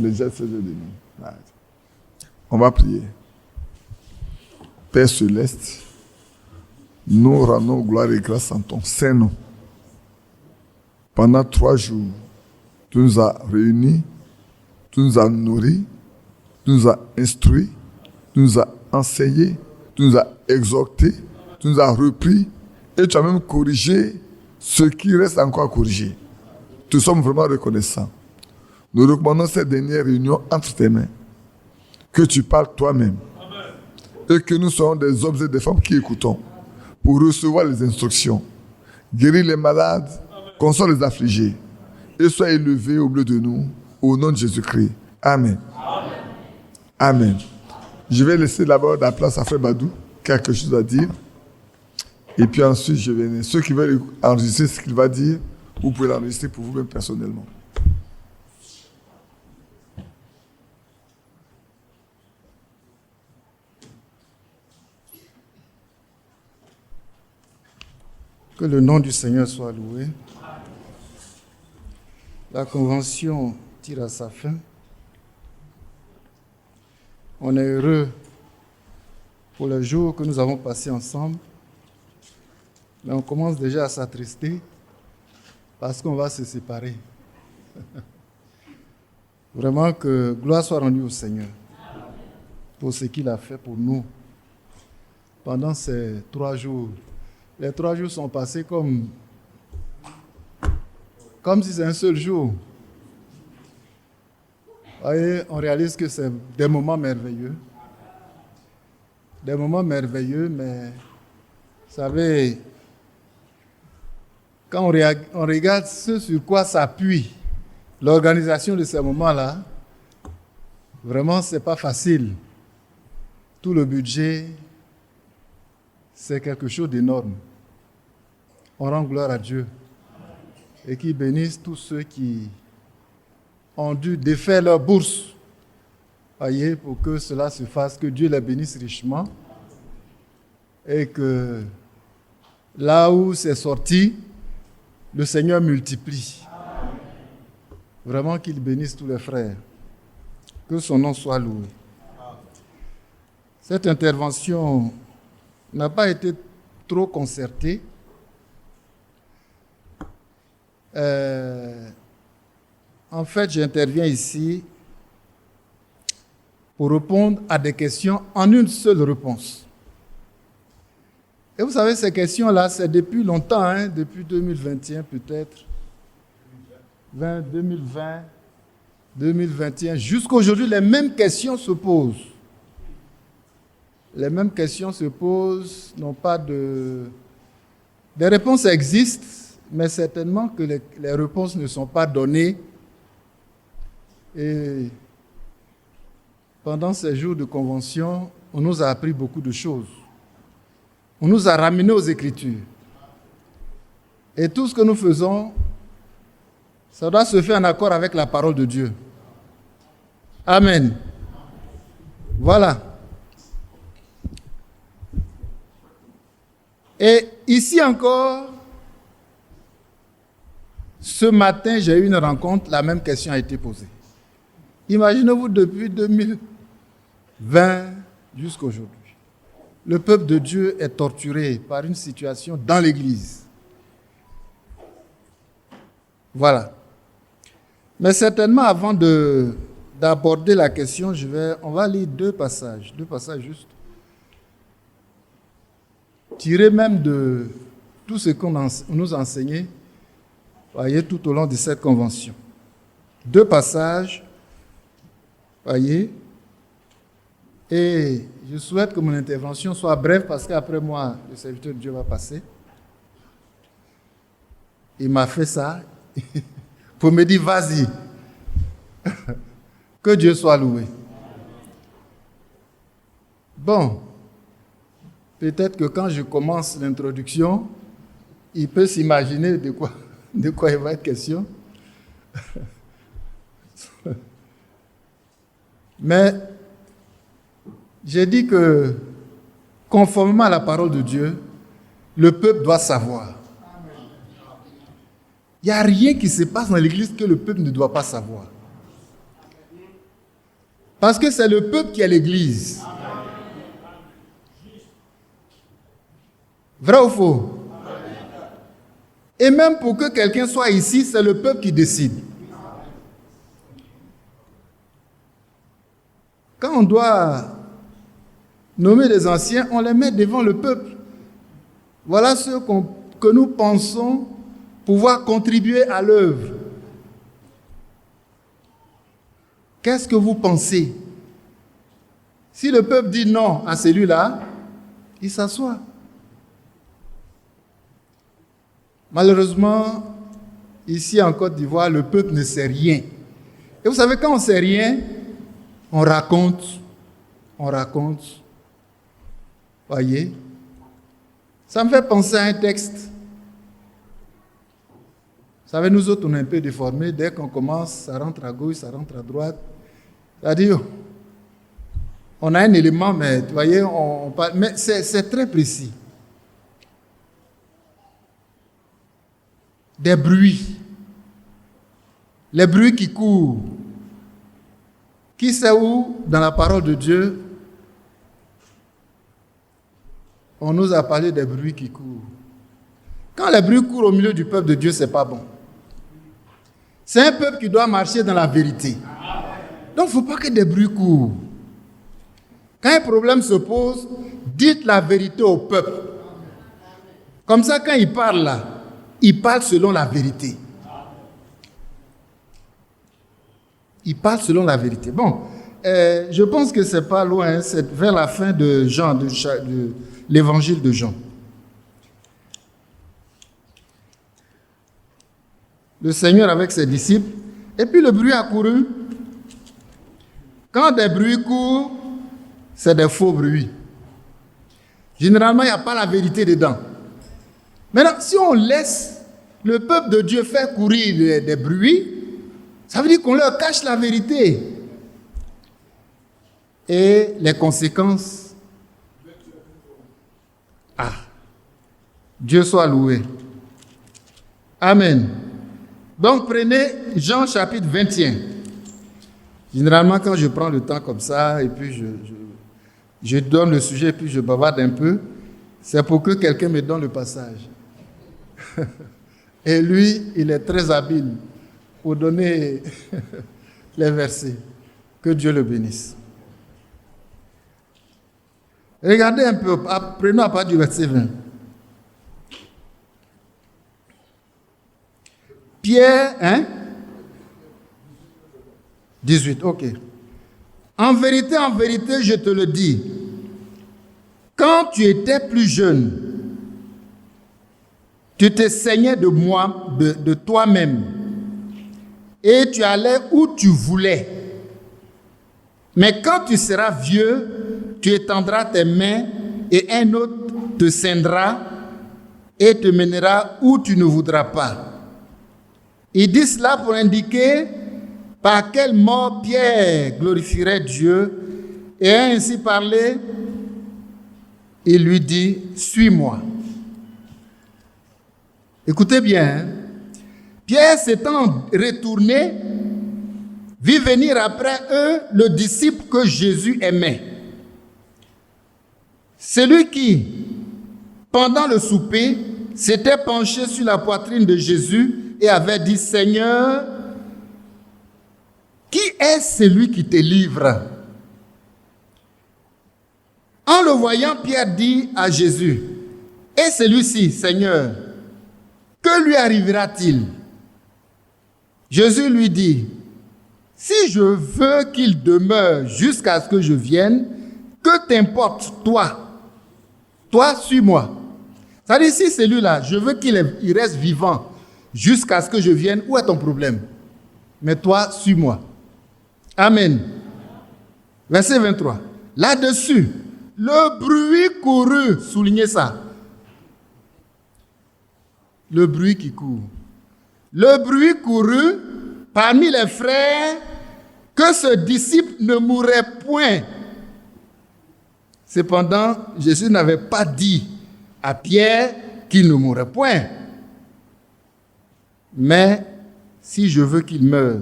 déjà 16h30. Arrête. On va prier. Père céleste, nous rendons gloire et grâce en ton Saint-Nom. Pendant 3 jours, tu nous as réunis, tu nous as nourris, tu nous as instruits, tu nous as enseignés, tu nous as exhortés, tu nous as repris et tu as même corrigé ce qui reste encore à corriger. Nous sommes vraiment reconnaissants. Nous recommandons cette dernière réunion entre tes mains. Que tu parles toi-même. Et que nous soyons des hommes et des femmes qui écoutons pour recevoir les instructions. Guérir les malades, console les affligés. Et sois élevé au milieu de nous, au nom de Jésus-Christ. Amen. Amen. Je vais laisser d'abord la place à Frère Badou, quelque chose à dire. Et puis ensuite, je vais. Ceux qui veulent enregistrer ce qu'il va dire, vous pouvez l'enregistrer pour vous-même personnellement. Que le nom du Seigneur soit loué. La convention tire à sa fin. On est heureux pour le jour que nous avons passé ensemble. Mais on commence déjà à s'attrister parce qu'on va se séparer. Vraiment que gloire soit rendue au Seigneur pour ce qu'il a fait pour nous pendant ces 3 jours. Les 3 jours sont passés comme si c'est un seul jour. Vous voyez, on réalise que c'est des moments merveilleux. Des moments merveilleux, mais vous savez, quand on regarde ce sur quoi s'appuie l'organisation de ces moments-là, vraiment, ce n'est pas facile. Tout le budget, c'est quelque chose d'énorme. On rend gloire à Dieu et qu'il bénisse tous ceux qui ont dû défaire leur bourse, voyez, pour que cela se fasse, que Dieu les bénisse richement et que là où c'est sorti, le Seigneur multiplie. Vraiment qu'il bénisse tous les frères. Que son nom soit loué. Cette intervention n'a pas été trop concertée. En fait, j'interviens ici pour répondre à des questions en une seule réponse. Et vous savez, ces questions-là, c'est depuis longtemps, depuis 2021 peut-être, 2020, 2021, jusqu'à aujourd'hui, les mêmes questions se posent. Les mêmes questions se posent, non pas de... Des réponses existent, mais certainement que les réponses ne sont pas données. Et pendant ces jours de convention, on nous a appris beaucoup de choses. On nous a ramenés aux Écritures. Et tout ce que nous faisons, ça doit se faire en accord avec la parole de Dieu. Amen. Voilà. Et ici encore, ce matin, j'ai eu une rencontre, la même question a été posée. Imaginez-vous depuis 2020 jusqu'à aujourd'hui. Le peuple de Dieu est torturé par une situation dans l'Église. Voilà. Mais certainement, avant d'aborder la question, on va lire 2 passages juste. Tirés même de tout ce qu'on nous a enseigné, voyez, tout au long de cette convention. 2 passages, voyez. Et je souhaite que mon intervention soit brève parce qu'après moi, le serviteur de Dieu va passer. Il m'a fait ça pour me dire, vas-y. Que Dieu soit loué. Bon, peut-être que quand je commence l'introduction, il peut s'imaginer de quoi il va être question. Mais j'ai dit que, conformément à la parole de Dieu, le peuple doit savoir. Il n'y a rien qui se passe dans l'Église que le peuple ne doit pas savoir. Parce que c'est le peuple qui est l'Église. Vrai ou faux? Et même pour que quelqu'un soit ici, c'est le peuple qui décide. Quand on doit nommer les anciens, on les met devant le peuple. Voilà ceux que nous pensons pouvoir contribuer à l'œuvre. Qu'est-ce que vous pensez? Si le peuple dit non à celui-là, il s'assoit. Malheureusement, ici en Côte d'Ivoire, le peuple ne sait rien. Et vous savez, quand on ne sait rien, on raconte. Voyez? Ça me fait penser à un texte. Vous savez, nous autres, on est un peu déformés. Dès qu'on commence, ça rentre à gauche, ça rentre à droite. C'est-à-dire, on a un élément, mais vous voyez, on parle, mais c'est très précis. Des bruits. Les bruits qui courent. Qui sait où, dans la parole de Dieu, on nous a parlé des bruits qui courent. Quand les bruits courent au milieu du peuple de Dieu, c'est pas bon. C'est un peuple qui doit marcher dans la vérité. Donc, il ne faut pas que des bruits courent. Quand un problème se pose, dites la vérité au peuple. Comme ça, quand il parle là, il parle selon la vérité. Il parle selon la vérité. Bon, je pense que c'est pas loin, c'est vers la fin de Jean, de l'évangile de Jean. Le Seigneur avec ses disciples, et puis le bruit a couru. Quand des bruits courent, c'est des faux bruits. Généralement, il n'y a pas la vérité dedans. Maintenant, si on laisse le peuple de Dieu faire courir des bruits, ça veut dire qu'on leur cache la vérité. Et les conséquences... Ah, Dieu soit loué. Amen. Donc, prenez Jean chapitre 21. Généralement, quand je prends le temps comme ça, et puis je donne le sujet, et puis je bavarde un peu, c'est pour que quelqu'un me donne le passage. Et lui, il est très habile pour donner les versets. Que Dieu le bénisse. Regardez un peu, prenons à partir du verset 20. Pierre, 18, ok. En vérité, je te le dis, quand tu étais plus jeune, tu te saignais de moi, de toi-même, et tu allais où tu voulais. Mais quand tu seras vieux, tu étendras tes mains et un autre te ceindra et te mènera où tu ne voudras pas. Il dit cela pour indiquer par quelle mort Pierre glorifierait Dieu. Et ayant ainsi parlé, il lui dit, suis-moi. Écoutez bien, hein? Pierre s'étant retourné, vit venir après eux le disciple que Jésus aimait. Celui qui, pendant le souper, s'était penché sur la poitrine de Jésus et avait dit, Seigneur, qui est celui qui te livre? En le voyant, Pierre dit à Jésus, et celui-ci, Seigneur, que lui arrivera-t-il? Jésus lui dit, si je veux qu'il demeure jusqu'à ce que je vienne, que t'importe toi? Toi, suis-moi. Ça dit, si celui-là, je veux qu'il reste vivant jusqu'à ce que je vienne, où est ton problème? Mais toi, suis-moi. Amen. Verset 23. Là-dessus, le bruit courut, soulignez ça. Le bruit qui court. Le bruit courut parmi les frères que ce disciple ne mourrait point. Cependant, Jésus n'avait pas dit à Pierre qu'il ne mourrait point. Mais si je veux qu'il meure,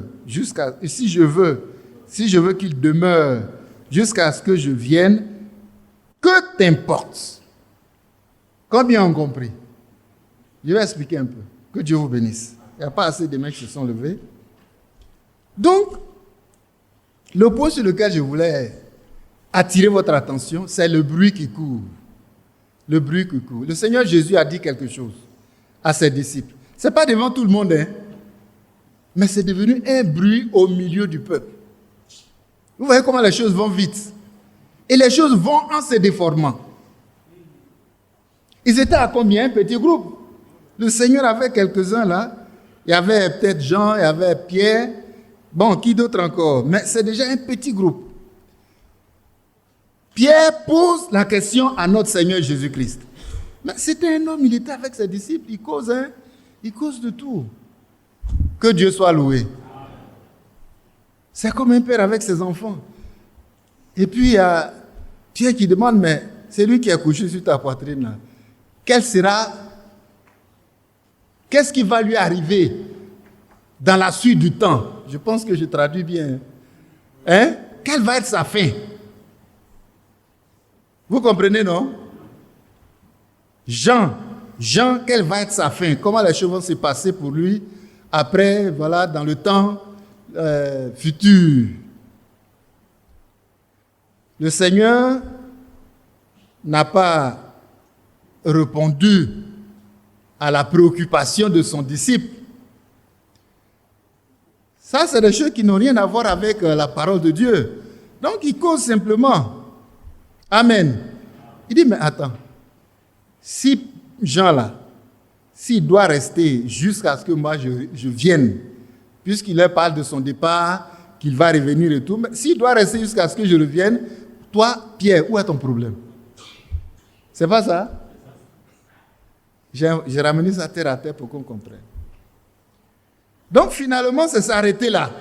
si je veux si je veux qu'il demeure jusqu'à ce que je vienne, que t'importe? Combien ont compris? Je vais expliquer un peu. Que Dieu vous bénisse. Il n'y a pas assez de mecs qui se sont levés. Donc, le point sur lequel je voulais attirer votre attention, c'est le bruit qui court. Le bruit qui court. Le Seigneur Jésus a dit quelque chose à ses disciples. Ce n'est pas devant tout le monde, hein, mais c'est devenu un bruit au milieu du peuple. Vous voyez comment les choses vont vite. Et les choses vont en se déformant. Ils étaient à combien? Un petit groupe. Le Seigneur avait quelques-uns là. Il y avait peut-être Jean, il y avait Pierre. Bon, qui d'autre encore? Mais c'est déjà un petit groupe. Pierre pose la question à notre Seigneur Jésus-Christ. Mais c'était un homme, il était avec ses disciples, il cause de tout. Que Dieu soit loué. C'est comme un père avec ses enfants. Et puis il y a Pierre qui demande, mais c'est lui qui est couché sur ta poitrine là. Qu'est-ce qui va lui arriver dans la suite du temps? Je pense que je traduis bien. Hein? Quelle va être sa fin? Vous comprenez, non? Jean, quelle va être sa fin? Comment les choses vont se passer pour lui après, voilà, dans le temps futur? Le Seigneur n'a pas répondu à la préoccupation de son disciple. Ça, c'est des choses qui n'ont rien à voir avec la parole de Dieu. Donc, il cause simplement. Amen. Il dit, mais attends, si Jean là, s'il doit rester jusqu'à ce que moi je vienne, puisqu'il leur parle de son départ, qu'il va revenir et tout, mais s'il doit rester jusqu'à ce que je revienne, toi, Pierre, où est ton problème? C'est pas ça? J'ai ramené ça terre à terre pour qu'on comprenne. Donc finalement, c'est s'arrêter là.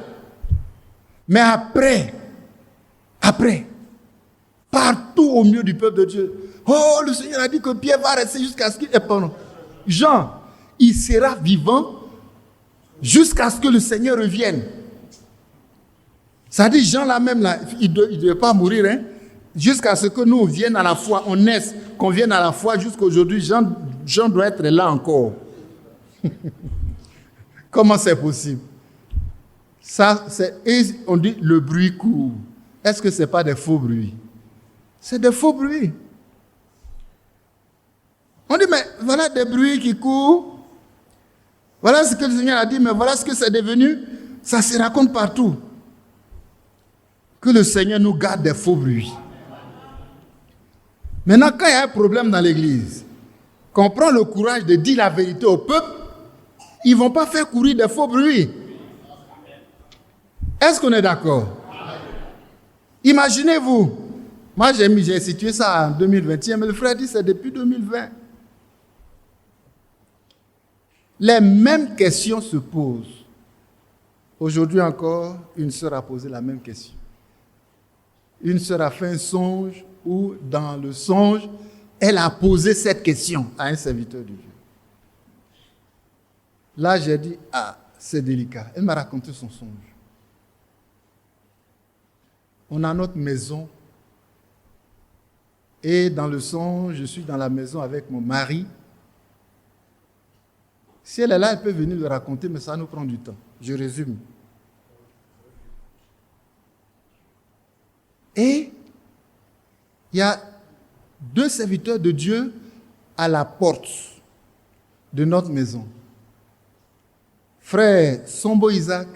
Mais après, partout au milieu du peuple de Dieu, oh, le Seigneur a dit que Pierre va rester jusqu'à ce qu'il... Jean, il sera vivant jusqu'à ce que le Seigneur revienne. Ça dit, Jean là même, là, il ne devait pas mourir, hein, jusqu'à ce que nous vienne à la foi, on naisse, qu'on vienne à la foi jusqu'à aujourd'hui. Jean doit être là encore. Comment c'est possible? Ça, on dit le bruit court. Est-ce que ce n'est pas des faux bruits? C'est des faux bruits. On dit, mais voilà des bruits qui courent. Voilà ce que le Seigneur a dit, mais voilà ce que c'est devenu. Ça se raconte partout. Que le Seigneur nous garde des faux bruits. Maintenant, quand il y a un problème dans l'église, qu'on prend le courage de dire la vérité au peuple, ils ne vont pas faire courir des faux bruits. Est-ce qu'on est d'accord? Imaginez-vous, moi j'ai situé ça en 2021, mais le frère dit c'est depuis 2020. Les mêmes questions se posent. Aujourd'hui encore, une sœur a posé la même question. Une sœur a fait un songe où, dans le songe, elle a posé cette question à un serviteur de Dieu. Là, j'ai dit, c'est délicat. Elle m'a raconté son songe. On a notre maison. Et dans le songe, je suis dans la maison avec mon mari. Si elle est là, elle peut venir le raconter, mais ça nous prend du temps. Je résume. Et il y a 2 serviteurs de Dieu à la porte de notre maison. Frère Sombo Isaac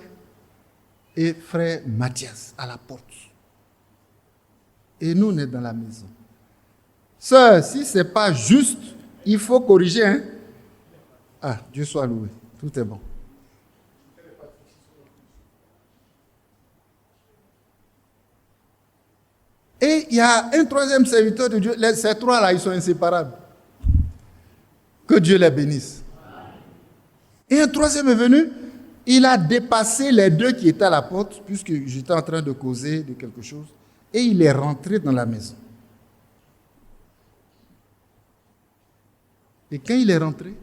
et frère Mathias à la porte. Et nous, on est dans la maison. Sœur, si ce n'est pas juste, il faut corriger. Hein? Dieu soit loué. Tout est bon. Et il y a un 3e serviteur de Dieu. Ces 3-là, ils sont inséparables. Que Dieu les bénisse. Et un 3e est venu. Il a dépassé les 2 qui étaient à la porte, puisque j'étais en train de causer de quelque chose. Et il est rentré dans la maison. Et quand il est rentré,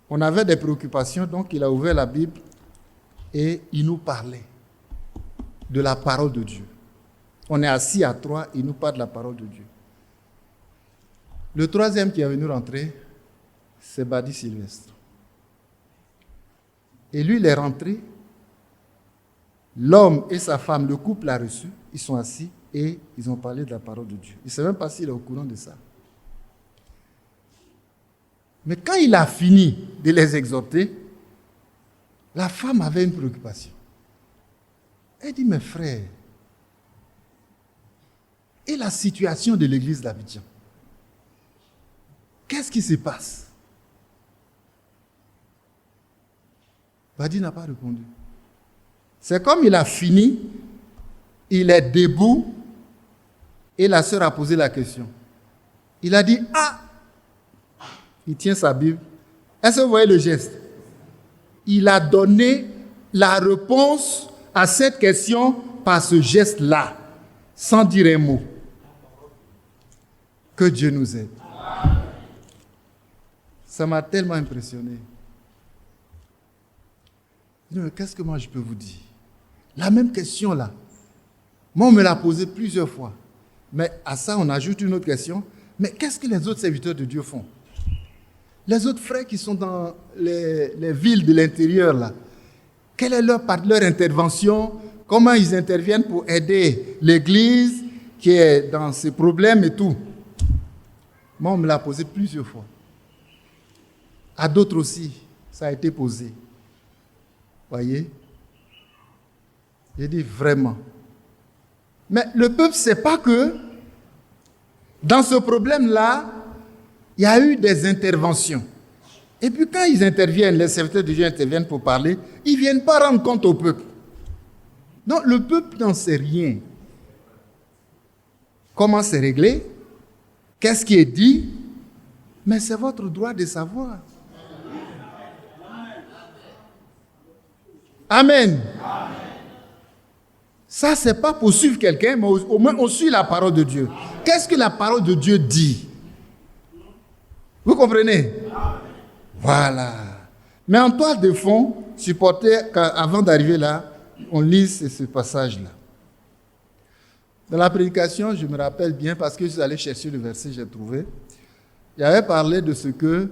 on avait des préoccupations, donc il a ouvert la Bible et il nous parlait. de la parole de Dieu. On est assis à 3, il nous parle de la parole de Dieu. Le troisième qui est venu rentrer, c'est Badi Sylvestre. Et lui, il est rentré. L'homme et sa femme, le couple l'a reçu. Ils sont assis et ils ont parlé de la parole de Dieu. Il ne sait même pas s'il est au courant de ça. Mais quand il a fini de les exhorter, la femme avait une préoccupation. Elle dit, mes frères, et la situation de l'église d'Abidjan? Qu'est-ce qui se passe? Badi n'a pas répondu. C'est comme il a fini, il est debout, et la sœur a posé la question. Il a dit, ah! Il tient sa Bible. Est-ce que vous voyez le geste? Il a donné la réponse à cette question par ce geste-là, sans dire un mot. Que Dieu nous aide. Ça m'a tellement impressionné. Mais qu'est-ce que moi je peux vous dire? La même question là. Moi, on me l'a posée plusieurs fois. Mais à ça, on ajoute une autre question. Mais qu'est-ce que les autres serviteurs de Dieu font? Les autres frères qui sont dans les villes de l'intérieur là, quelle est leur intervention? Comment ils interviennent pour aider l'église qui est dans ses problèmes et tout? Moi, on me l'a posé plusieurs fois. À d'autres aussi, ça a été posé. Voyez? J'ai dit vraiment. Mais le peuple ne sait pas que dans ce problème-là, il y a eu des interventions. Et puis quand ils interviennent, les serviteurs de Dieu interviennent pour parler, ils ne viennent pas rendre compte au peuple. Non, le peuple n'en sait rien. Comment c'est réglé? Qu'est-ce qui est dit? Mais c'est votre droit de savoir. Amen. Ça, ce n'est pas pour suivre quelqu'un, mais au moins on suit la parole de Dieu. Qu'est-ce que la parole de Dieu dit? Vous comprenez? Voilà. Mais en toile de fond, supporter, avant d'arriver là, on lit ce passage-là. Dans la prédication, je me rappelle bien, parce que je suis allé chercher le verset, j'ai trouvé. Il avait parlé de ce que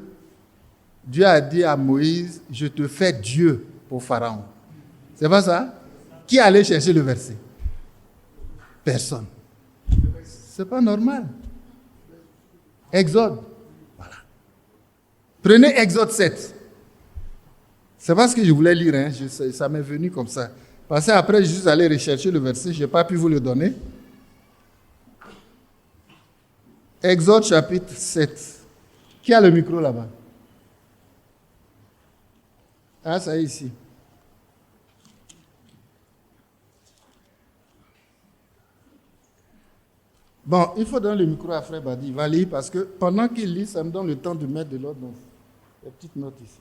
Dieu a dit à Moïse, je te fais Dieu pour Pharaon. C'est pas ça? Qui allait chercher le verset? Personne. C'est pas normal. Exode. Voilà. Prenez Exode 7. C'est pas ce que je voulais lire, hein. Ça m'est venu comme ça. Parce que après, je suis allé rechercher le verset, je n'ai pas pu vous le donner. Exode chapitre 7. Qui a le micro là-bas? Ah, ça y est ici. Bon, il faut donner le micro à Frère Badi. Il va lire parce que pendant qu'il lit, ça me donne le temps de mettre de l'ordre dans les petites notes ici.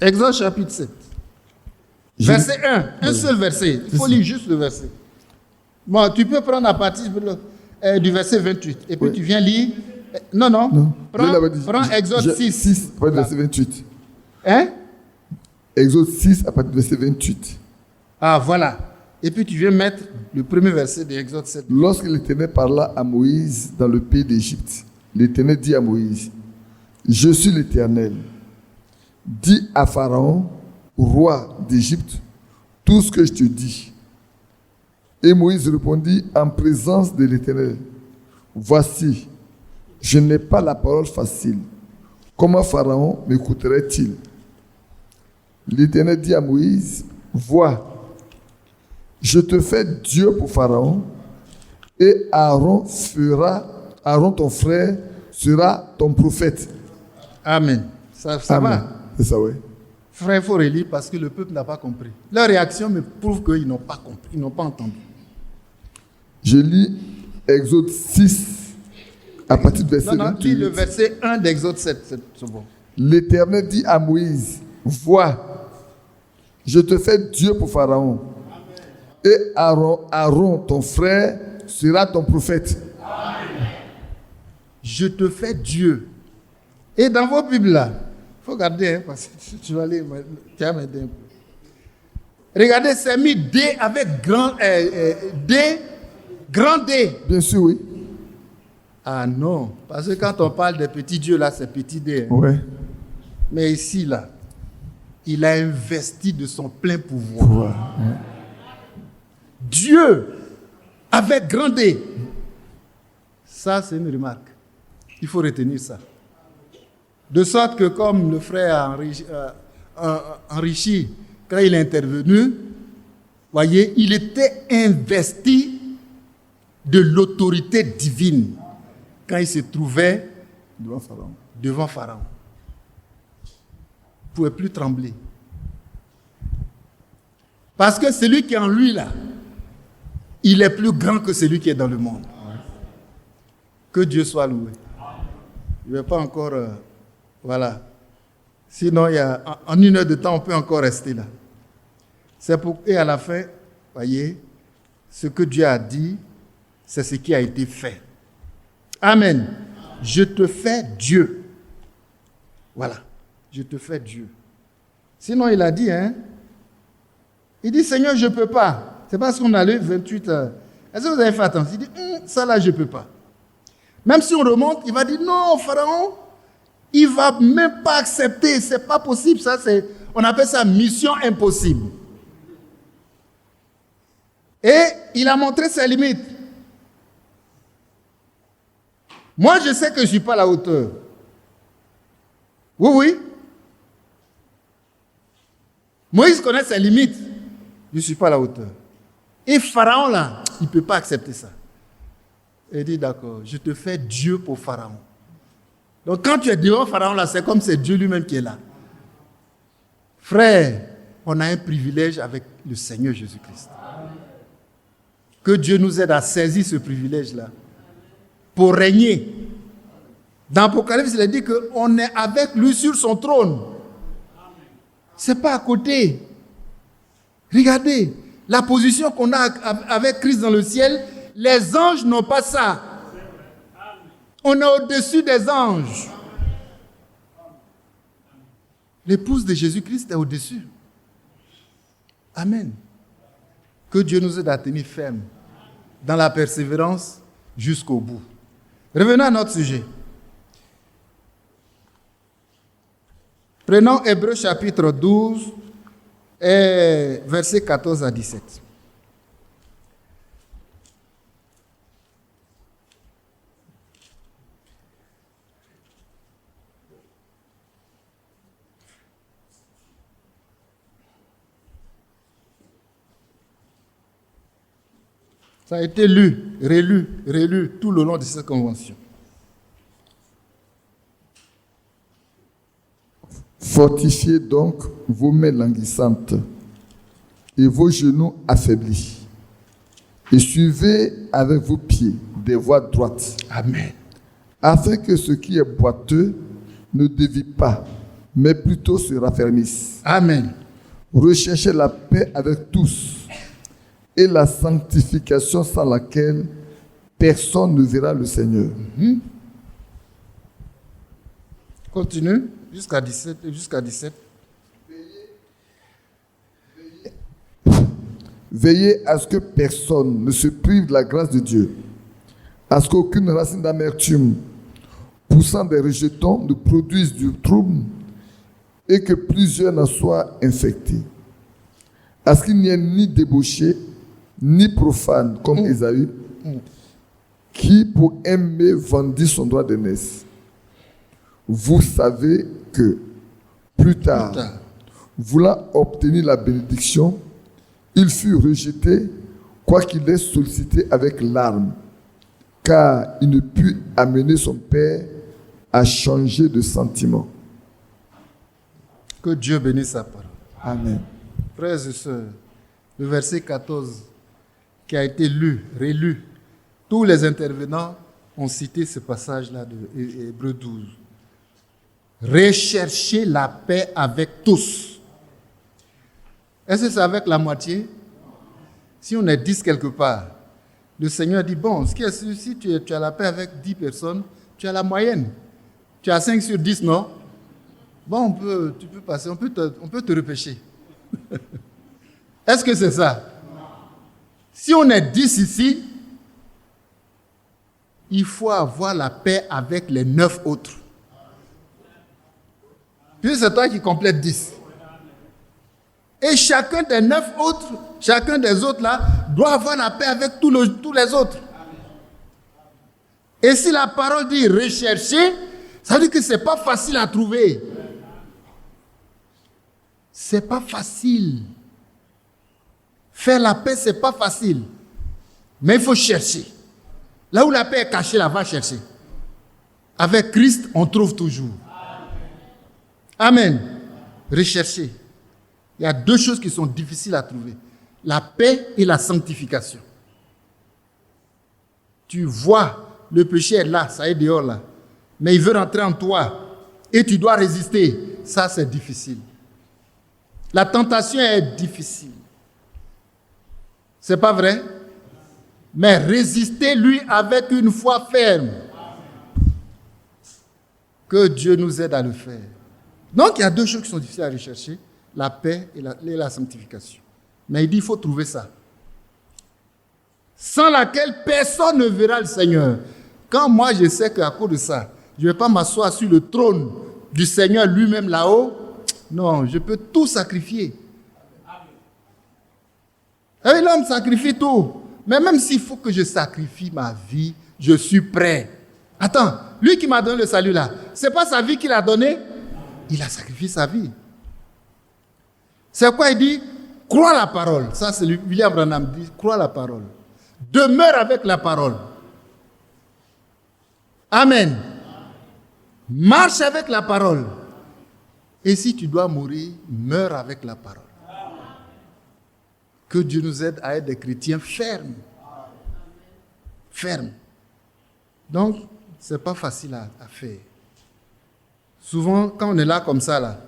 Exode chapitre 7. Verset 1. Un seul verset. Il faut lire juste le verset. Bon, tu peux prendre à partir du verset 28. Et puis tu viens lire. Non. Prends Exode 6. Après le verset 28. Hein? Exode 6 à partir du verset 28. Ah, voilà. Et puis tu viens mettre le premier verset de Exode 7. Lorsque l'Éternel parla à Moïse dans le pays d'Égypte, l'Éternel dit à Moïse, je suis l'Éternel. Dis à Pharaon, roi d'Égypte, tout ce que je te dis. Et Moïse répondit en présence de l'Éternel, voici, je n'ai pas la parole facile. Comment Pharaon m'écouterait-il? L'Éternel dit à Moïse, vois, je te fais Dieu pour Pharaon, et Aaron ton frère sera ton prophète. Amen. Ça Amen. Va? C'est ça, oui. Frère, il faut relire parce que le peuple n'a pas compris. Leur réaction me prouve qu'ils n'ont pas compris, ils n'ont pas entendu. Je lis Exode 6 à partir du verset 28. Non, lis le verset 1 d'Exode 7, c'est bon. L'Éternel dit à Moïse, vois, je te fais Dieu pour Pharaon. Amen. Et Aaron, ton frère, sera ton prophète. Amen. Je te fais Dieu. Et dans vos Bibles là, faut garder, hein, parce que tu vas aller, tu vas m'aider un peu. Regardez, c'est mis D avec grand D. Bien sûr, oui. Ah non, parce que quand on parle des petits dieux, là, c'est petit D. Hein. Ouais. Mais ici, là, il a investi de son plein pouvoir. Ouais. Dieu avec grand D. Ça, c'est une remarque. Il faut retenir ça. De sorte que, comme le frère a enrichi quand il est intervenu, voyez, il était investi de l'autorité divine quand il se trouvait devant Pharaon. Il ne pouvait plus trembler. Parce que celui qui est en lui, là, il est plus grand que celui qui est dans le monde. Que Dieu soit loué. Je ne vais pas encore... voilà. Sinon, en 1 heure de temps, on peut encore rester là. Et à la fin, voyez, ce que Dieu a dit, c'est ce qui a été fait. Amen. Je te fais Dieu. Voilà. Je te fais Dieu. Sinon, il a dit, hein, il dit, Seigneur, je ne peux pas. C'est parce qu'on a lu 28. Est-ce que vous avez fait attention? Il dit, ça là, je ne peux pas. Même si on remonte, il va dire, non, Pharaon, il ne va même pas accepter. Ce n'est pas possible. Ça, on appelle ça mission impossible. Et il a montré ses limites. Moi, je sais que je ne suis pas à la hauteur. Oui, oui. Moïse connaît ses limites. Je ne suis pas à la hauteur. Et Pharaon, là, il ne peut pas accepter ça. Il dit, d'accord, je te fais Dieu pour Pharaon. Donc, quand tu es devant Pharaon, là, c'est comme c'est Dieu lui-même qui est là. Frère, on a un privilège avec le Seigneur Jésus-Christ. Que Dieu nous aide à saisir ce privilège-là pour régner. Dans Apocalypse, il a dit qu'on est avec lui sur son trône. Ce n'est pas à côté. Regardez, la position qu'on a avec Christ dans le ciel, les anges n'ont pas ça. On est au-dessus des anges. L'épouse de Jésus-Christ est au-dessus. Amen. Que Dieu nous aide à tenir ferme dans la persévérance jusqu'au bout. Revenons à notre sujet. Prenons Hébreux chapitre 12 et versets 14 à 17. Ça a été lu, relu tout le long de cette convention. Fortifiez donc vos mains languissantes et vos genoux affaiblis. Et suivez avec vos pieds des voies droites. Amen. Afin que ce qui est boiteux ne dévie pas, mais plutôt se raffermisse. Amen. Recherchez la paix avec tous et la sanctification sans laquelle personne ne verra le Seigneur. Continue jusqu'à 17. Veillez à ce que personne ne se prive de la grâce de Dieu, à ce qu'aucune racine d'amertume poussant des rejetons ne produise du trouble et que plusieurs n'en soient infectés. À ce qu'il n'y ait ni débauché, ni profane comme Ésaü, qui pour aimer vendit son droit d'aînesse. Vous savez que plus tard, voulant obtenir la bénédiction, il fut rejeté, quoiqu'il ait sollicité avec larmes, car il ne put amener son père à changer de sentiment. Que Dieu bénisse sa parole. Amen. Frères et sœurs, le verset 14 qui a été lu, relu, tous les intervenants ont cité ce passage-là de Hébreux 12. Recherchez la paix avec tous. Est-ce que c'est avec la moitié? Si on est 10 quelque part, le Seigneur dit, bon, si tu as la paix avec 10 personnes, tu as la moyenne. Tu as 5 sur 10, non? bon, tu peux passer, on peut te repêcher. Est-ce que c'est ça? Si on est 10 ici, il faut avoir la paix avec les 9 autres. Puis c'est toi qui complète 10. Et chacun des 9 autres, chacun des autres là, doit avoir la paix avec tous les autres. Et si la parole dit rechercher, ça veut dire que ce n'est pas facile à trouver. Ce n'est pas facile. Faire la paix, ce n'est pas facile. Mais il faut chercher. Là où la paix est cachée, là, va chercher. Avec Christ, on trouve toujours. Amen. Rechercher. Il y a 2 choses qui sont difficiles à trouver. La paix et la sanctification. Tu vois, le péché est là, ça est dehors là. Mais il veut rentrer en toi. Et tu dois résister. Ça, c'est difficile. La tentation est difficile. C'est pas vrai? Mais résister, lui, avec une foi ferme. Que Dieu nous aide à le faire. Donc, il y a 2 choses qui sont difficiles à rechercher. La paix et la sanctification. Mais il dit, il faut trouver ça. Sans laquelle personne ne verra le Seigneur. Quand moi, je sais qu'à cause de ça, je ne vais pas m'asseoir sur le trône du Seigneur lui-même là-haut. Non, je peux tout sacrifier. Et l'homme sacrifie tout. Mais même s'il faut que je sacrifie ma vie, je suis prêt. Attends, lui qui m'a donné le salut là, c'est pas sa vie qu'il a donnée? Il a sacrifié sa vie. C'est quoi il dit? Crois la parole. Ça, c'est William Branham dit, crois la parole. Demeure avec la parole. Amen. Marche avec la parole. Et si tu dois mourir, meurs avec la parole. Que Dieu nous aide à être des chrétiens fermes. Fermes. Donc, ce n'est pas facile à faire. Souvent, quand on est là comme ça, là,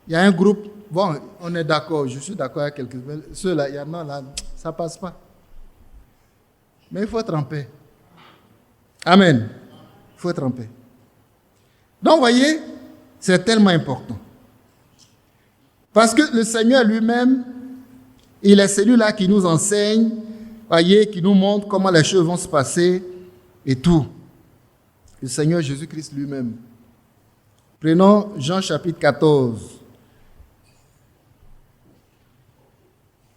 il y a un groupe, bon, on est d'accord, je suis d'accord avec quelques mais ceux-là, il y en a là, ça ne passe pas. Mais il faut être en paix. Amen. Il faut être en paix. Donc, vous voyez, c'est tellement important. Parce que le Seigneur lui-même, il est celui-là qui nous enseigne, voyez, qui nous montre comment les choses vont se passer et tout. Le Seigneur Jésus-Christ lui-même. Prenons Jean chapitre 14.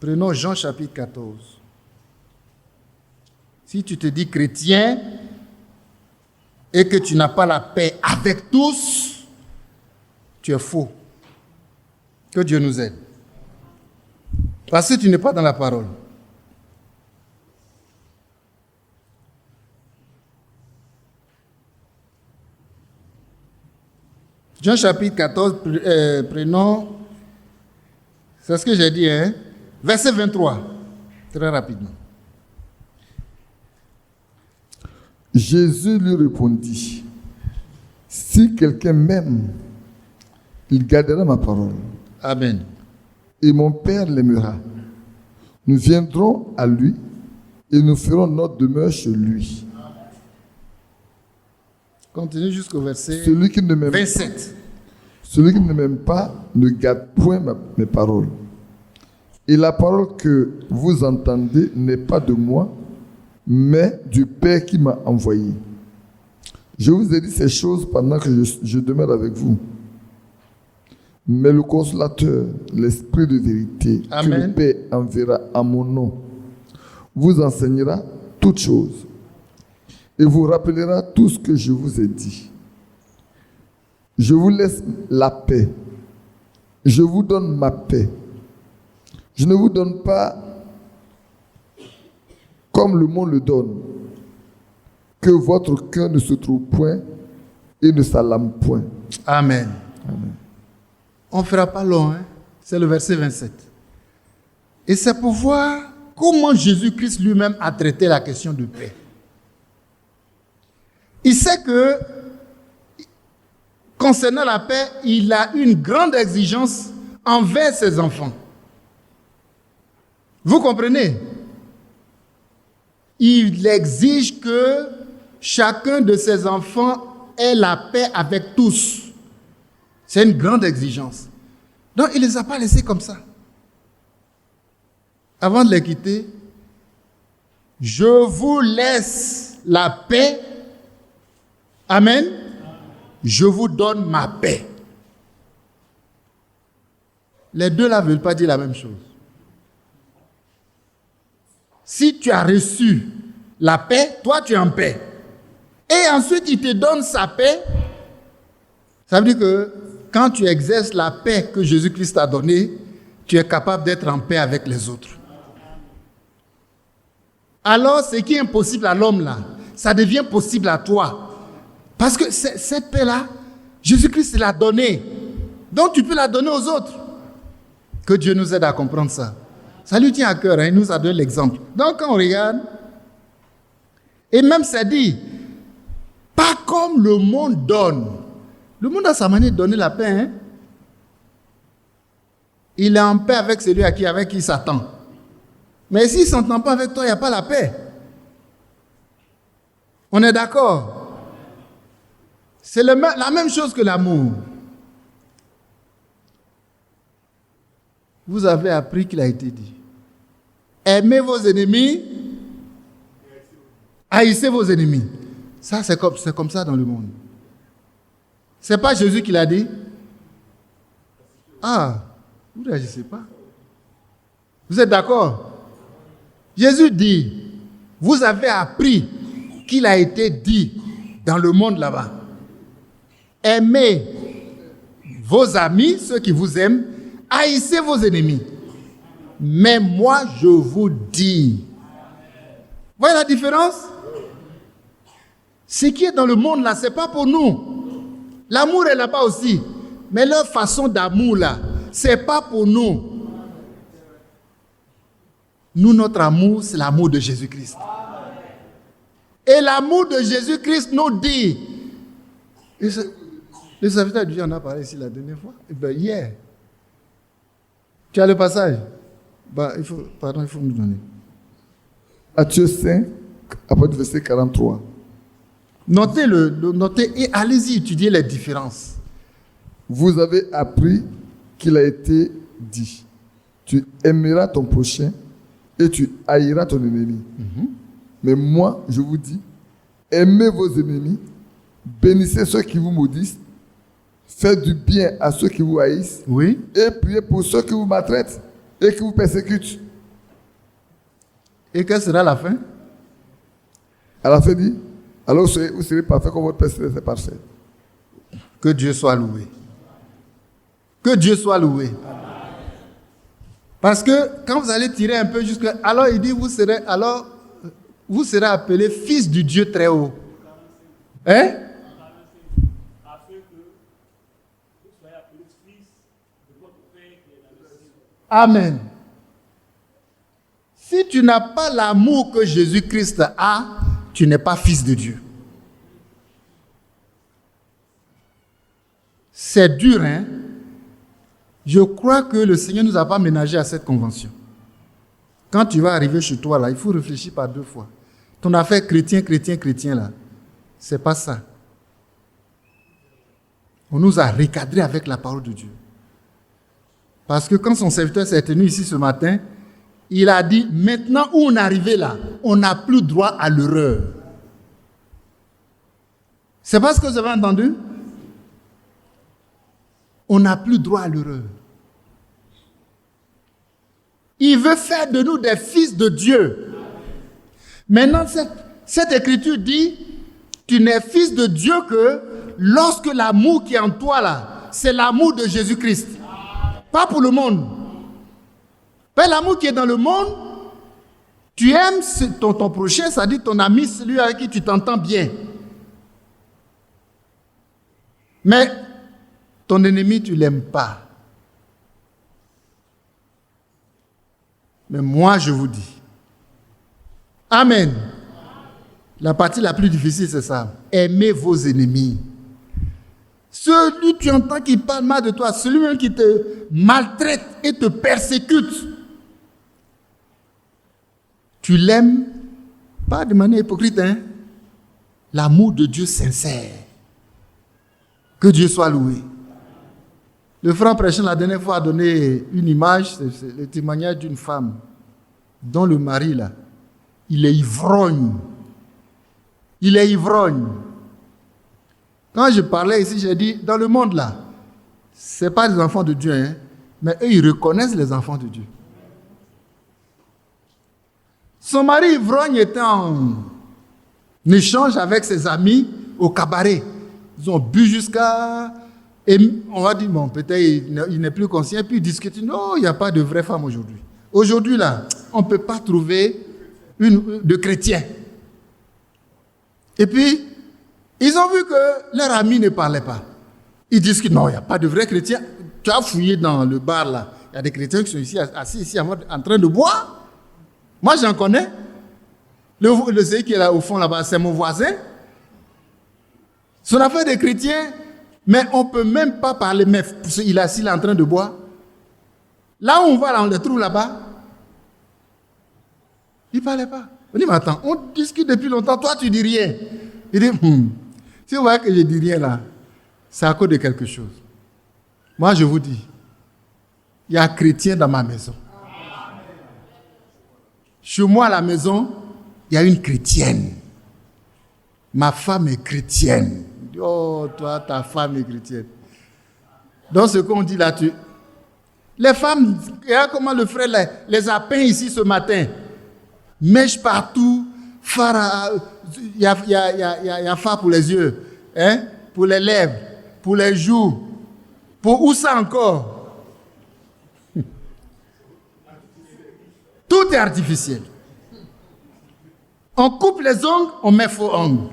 Prenons Jean chapitre 14. Si tu te dis chrétien et que tu n'as pas la paix avec tous, tu es faux. Que Dieu nous aide. Parce que tu n'es pas dans la parole. Jean chapitre 14, prenons, c'est ce que j'ai dit, hein? Verset 23, très rapidement. Jésus lui répondit, si quelqu'un m'aime, il gardera ma parole. Amen. Et mon Père l'aimera. Nous viendrons à lui et nous ferons notre demeure chez lui. Continue jusqu'au verset Celui qui ne m'aime 27. Celui qui ne m'aime pas ne garde point mes paroles. Et la parole que vous entendez n'est pas de moi, mais du Père qui m'a envoyé. Je vous ai dit ces choses pendant que je demeure avec vous. Mais le consolateur, l'Esprit de vérité, Amen, que le Père enverra en mon nom, vous enseignera toutes choses et vous rappellera tout ce que je vous ai dit. Je vous laisse la paix. Je vous donne ma paix. Je ne vous donne pas comme le monde le donne, que votre cœur ne se trouve point et ne s'alarme point. Amen. Amen. On ne fera pas long, hein? C'est le verset 27. Et c'est pour voir comment Jésus-Christ lui-même a traité la question de paix. Il sait que, concernant la paix, il a une grande exigence envers ses enfants. Vous comprenez? Il exige que chacun de ses enfants ait la paix avec tous. C'est une grande exigence. Donc, il ne les a pas laissés comme ça. Avant de les quitter, je vous laisse la paix. Amen. Je vous donne ma paix. Les deux là ne veulent pas dire la même chose. Si tu as reçu la paix, toi tu es en paix. Et ensuite il te donne sa paix. Ça veut dire que quand tu exerces la paix que Jésus-Christ t'a donnée, tu es capable d'être en paix avec les autres. Alors ce qui est impossible à l'homme là, ça devient possible à toi. Parce que cette paix-là, Jésus-Christ l'a donnée. Donc tu peux la donner aux autres. Que Dieu nous aide à comprendre ça. Ça lui tient à cœur, hein, il nous a donné l'exemple. Donc quand on regarde, et même ça dit, pas comme le monde donne. Le monde a sa manière de donner la paix. Hein? Il est en paix avec celui avec qui il s'attend. Mais s'il ne s'entend pas avec toi, il n'y a pas la paix. On est d'accord? C'est la même chose que l'amour. Vous avez appris qu'il a été dit. Aimez vos ennemis, haïssez vos ennemis. Ça, c'est comme ça dans le monde. Ce n'est pas Jésus qui l'a dit. Ah, vous ne réagissez pas. Vous êtes d'accord? Jésus dit, vous avez appris qu'il a été dit dans le monde là-bas. Aimez vos amis, ceux qui vous aiment, haïssez vos ennemis. Mais moi, je vous dis. Vous voyez la différence? Ce qui est dans le monde là, ce n'est pas pour nous. L'amour est là-bas aussi. Mais leur façon d'amour là, ce n'est pas pour nous. Nous, notre amour, c'est l'amour de Jésus-Christ. Et l'amour de Jésus-Christ nous dit. Le serviteur de Dieu en a parlé ici la dernière fois. Hier. Tu as le passage? Il faut nous donner. Matthieu 5, après le verset 43. Notez et allez-y étudier les différences. Vous avez appris qu'il a été dit. Tu aimeras ton prochain et tu haïras ton ennemi. Mais moi, je vous dis, aimez vos ennemis, bénissez ceux qui vous maudissent, faites du bien à ceux qui vous haïssent, oui, et priez pour ceux qui vous maltraitent et qui vous persécutent. Et quelle sera la fin? À la fin, dit, alors vous serez parfait comme votre Père céleste est parfait. Que Dieu soit loué. Que Dieu soit loué. Parce que quand vous allez tirer un peu jusqu'à... Alors il dit, vous serez appelés fils du Dieu très haut. Hein? Amen. Si tu n'as pas l'amour que Jésus-Christ a, tu n'es pas fils de Dieu. C'est dur, hein? Je crois que le Seigneur ne nous a pas ménagé à cette convention. Quand tu vas arriver chez toi, là, il faut réfléchir par deux fois. Ton affaire chrétien, là, c'est pas ça. On nous a recadrés avec la parole de Dieu. Parce que quand son serviteur s'est tenu ici ce matin, il a dit, maintenant où on est arrivé là, on n'a plus droit à l'erreur. C'est pas ce que vous avez entendu? On n'a plus droit à l'erreur. Il veut faire de nous des fils de Dieu. Maintenant, cette écriture dit, tu n'es fils de Dieu que lorsque l'amour qui est en toi là, c'est l'amour de Jésus-Christ. Pas pour le monde. Pas l'amour qui est dans le monde. Tu aimes ton prochain, ça dit ton ami, celui avec qui tu t'entends bien. Mais ton ennemi, tu ne l'aimes pas. Mais moi, je vous dis. Amen. La partie la plus difficile, c'est ça. Aimez vos ennemis. Celui que tu entends qui parle mal de toi, celui qui te maltraite et te persécute, tu l'aimes, pas de manière hypocrite, hein? L'amour de Dieu sincère. Que Dieu soit loué. Le frère prêchant la dernière fois a donné une image, c'est le témoignage d'une femme dont le mari, là, il est ivrogne. Il est ivrogne. Quand je parlais ici, j'ai dit, dans le monde, là, ce n'est pas des enfants de Dieu, hein, mais eux, ils reconnaissent les enfants de Dieu. Son mari ivrogne était en échange avec ses amis au cabaret. Ils ont bu jusqu'à... Et on va dire, bon, peut-être il n'est plus conscient, puis il discute. Non, il n'y a pas de vraie femme aujourd'hui. Aujourd'hui, là, on ne peut pas trouver de chrétiens. Et puis, ils ont vu que leur ami ne parlait pas. Ils discutent, non, il n'y a pas de vrais chrétiens. Tu as fouillé dans le bar, là. Il y a des chrétiens qui sont ici, assis ici, en train de boire. Moi, j'en connais. Le celui qui est là au fond, là-bas, c'est mon voisin. Son affaire des chrétiens, mais on ne peut même pas parler, mais il est assis là en train de boire. Là où on va, là, on le trouve là-bas. Il ne parlait pas. On dit, mais attends, on discute depuis longtemps, toi tu dis rien. Il dit, si vous voyez que je dis rien là, c'est à cause de quelque chose. Moi je vous dis, il y a un chrétien dans ma maison. Chez moi à la maison, il y a une chrétienne. Ma femme est chrétienne. Oh, toi, ta femme est chrétienne. Donc ce qu'on dit là, les femmes, regarde comment le frère les a peints ici ce matin. Mèche partout, il y a phare pour les yeux, hein, pour les lèvres, pour les joues, pour où ça encore? Tout est artificiel. On coupe les ongles, on met faux ongles.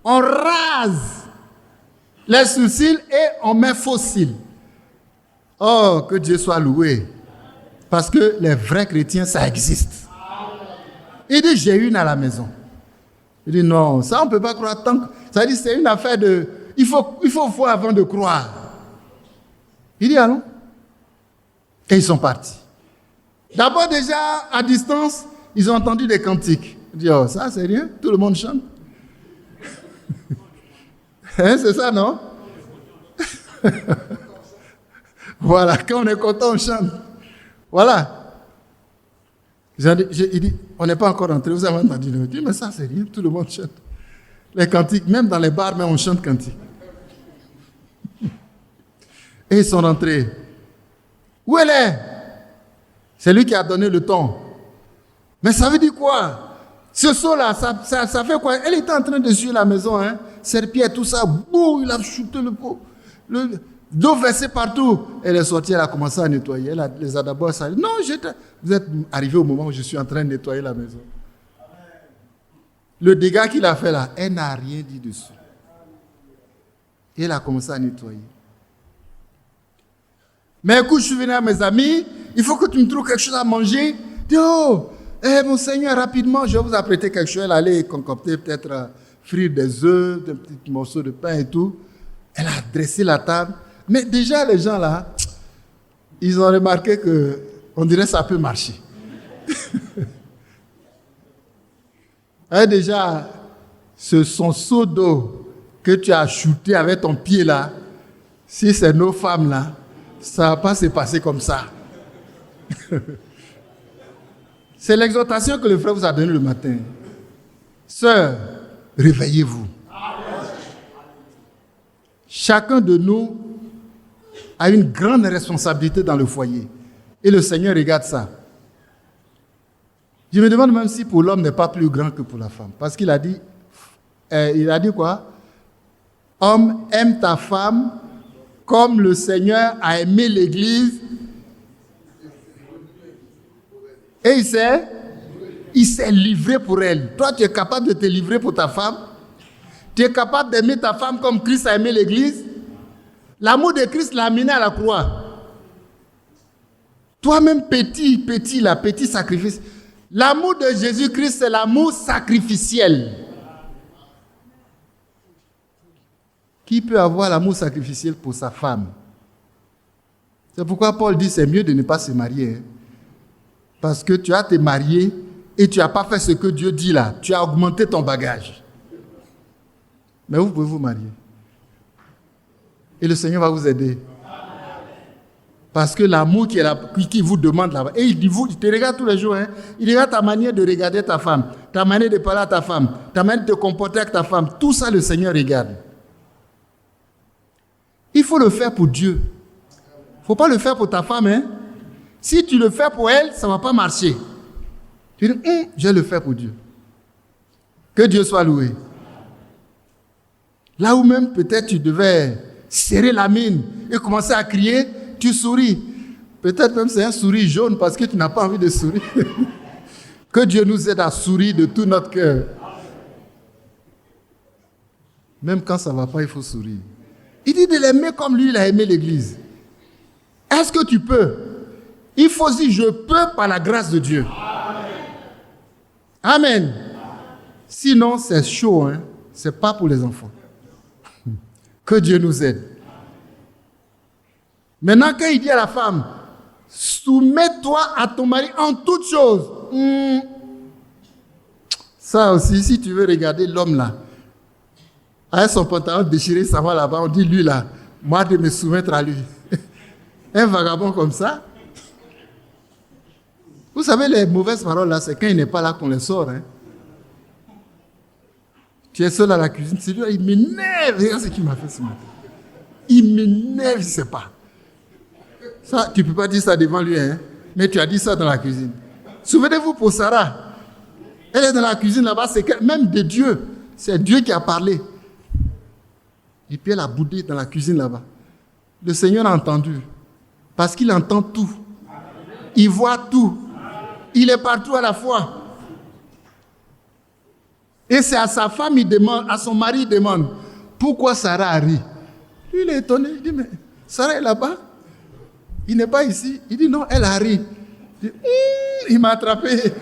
On rase les sourcils et on met faux cils. Oh, que Dieu soit loué. Parce que les vrais chrétiens, ça existe. Il dit, j'ai une à la maison. Il dit, non, ça on ne peut pas croire tant que... Ça dit, c'est une affaire de... Il faut voir avant de croire. Il dit, allons. Et ils sont partis. D'abord, déjà, à distance, ils ont entendu des cantiques. Il dit, oh, ça, c'est rien, tout le monde chante. Hein, c'est ça, non? Voilà, quand on est content, on chante. Voilà. Il dit, on n'est pas encore entré, vous avez entendu. Il dit, mais ça, c'est rien, tout le monde chante. Les cantiques, même dans les bars, mais on chante cantiques. Et ils sont rentrés. Où elle est? C'est lui qui a donné le ton. Mais ça veut dire quoi? Ce saut-là, ça fait quoi? Elle était en train de suivre la maison, hein? Serpillère, tout ça, boum, il a shooté le pot. L'eau versée partout. Elle est sortie, elle a commencé à nettoyer. Elle les a d'abord salués. Non, vous êtes arrivé au moment où je suis en train de nettoyer la maison. Le dégât qu'il a fait là, elle n'a rien dit dessus. Et elle a commencé à nettoyer. Mais écoute, je suis venu à mes amis, il faut que tu me trouves quelque chose à manger. Dis, oh, mon Seigneur, rapidement, je vais vous apprêter quelque chose. Elle allait concocter peut-être frire des œufs, des petits morceaux de pain et tout. Elle a dressé la table. Mais déjà, les gens là, ils ont remarqué qu'on dirait que ça peut marcher. Et déjà, son seau d'eau que tu as shooté avec ton pied là, si c'est nos femmes là, ça ne va pas se passer comme ça. C'est l'exhortation que le frère vous a donnée le matin. Sœurs, réveillez-vous. Chacun de nous a une grande responsabilité dans le foyer. Et le Seigneur regarde ça. Je me demande même si pour l'homme n'est pas plus grand que pour la femme. Parce qu'il a dit, quoi? Homme, aime ta femme comme le Seigneur a aimé l'Église. Et il s'est livré pour elle. Toi, tu es capable de te livrer pour ta femme? Tu es capable d'aimer ta femme comme Christ a aimé l'Église? L'amour de Christ l'a amené à la croix. Toi-même, petit sacrifice. L'amour de Jésus-Christ, c'est l'amour sacrificiel. Qui peut avoir l'amour sacrificiel pour sa femme? C'est pourquoi Paul dit c'est mieux de ne pas se marier. Hein? Parce que tu as te marié et tu n'as pas fait ce que Dieu dit là. Tu as augmenté ton bagage. Mais vous pouvez vous marier. Et le Seigneur va vous aider. Parce que l'amour qui vous demande là-bas, et il te regarde tous les jours, hein, il regarde ta manière de regarder ta femme, ta manière de parler à ta femme, ta manière de te comporter avec ta femme, tout ça le Seigneur regarde. Il faut le faire pour Dieu. Il ne faut pas le faire pour ta femme. Hein. Si tu le fais pour elle, ça ne va pas marcher. Tu dis, je vais le faire pour Dieu. Que Dieu soit loué. Là où même peut-être tu devais serrer la mine et commencer à crier, tu souris. Peut-être même c'est un sourire jaune parce que tu n'as pas envie de sourire. Que Dieu nous aide à sourire de tout notre cœur. Même quand ça ne va pas, il faut sourire. Il dit de l'aimer comme lui, il a aimé l'Église. Est-ce que tu peux? Il faut dire, je peux par la grâce de Dieu. Amen. Sinon, c'est chaud. Hein? Ce n'est pas pour les enfants. Que Dieu nous aide. Maintenant, quand il dit à la femme, soumets-toi à ton mari en toutes choses. Ça aussi, si tu veux regarder l'homme là, avec son pantalon déchiré, ça va là-bas, on dit lui là, moi de me soumettre à lui. Un vagabond comme ça. Vous savez, les mauvaises paroles là, c'est quand il n'est pas là qu'on les sort. Hein. Tu es seul à la cuisine, c'est lui, il m'énerve. Regarde ce qu'il m'a fait ce matin. Il m'énerve, je ne sais pas. Ça, tu ne peux pas dire ça devant lui, hein? Mais tu as dit ça dans la cuisine. Souvenez-vous pour Sarah. Elle est dans la cuisine là-bas, c'est même de Dieu. C'est Dieu qui a parlé. Et puis elle a boudé dans la cuisine là-bas. Le Seigneur a entendu. Parce qu'il entend tout. Il voit tout. Il est partout à la fois. Et c'est à sa femme, il demande, à son mari, il demande, pourquoi Sarah a ri? Lui, il est étonné. Il dit, mais Sarah est là-bas? Il n'est pas ici. Il dit, non, elle a ri. Il dit, il m'a attrapé.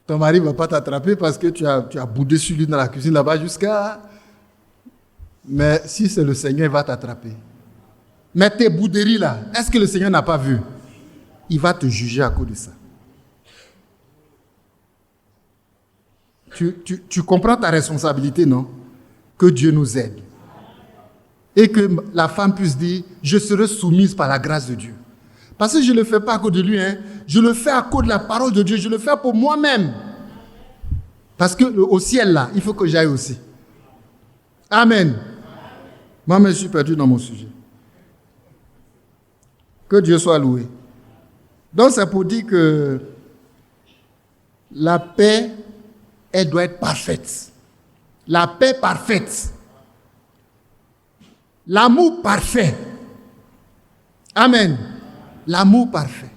Ton mari ne va pas t'attraper parce que tu as boudé sur lui dans la cuisine là-bas jusqu'à... Mais si c'est le Seigneur, il va t'attraper. Mais tes bouderies là, est-ce que le Seigneur n'a pas vu? Il va te juger à cause de ça. Tu comprends ta responsabilité, non? Que Dieu nous aide. Et que la femme puisse dire, je serai soumise par la grâce de Dieu. Parce que je ne le fais pas à cause de lui, hein. Je le fais à cause de la parole de Dieu. Je le fais pour moi-même. Parce qu'au ciel, là, il faut que j'aille aussi. Amen. Moi-même, je suis perdu dans mon sujet. Que Dieu soit loué. Donc, c'est pour dire que la paix, elle doit être parfaite. La paix parfaite. L'amour parfait. Amen. L'amour parfait.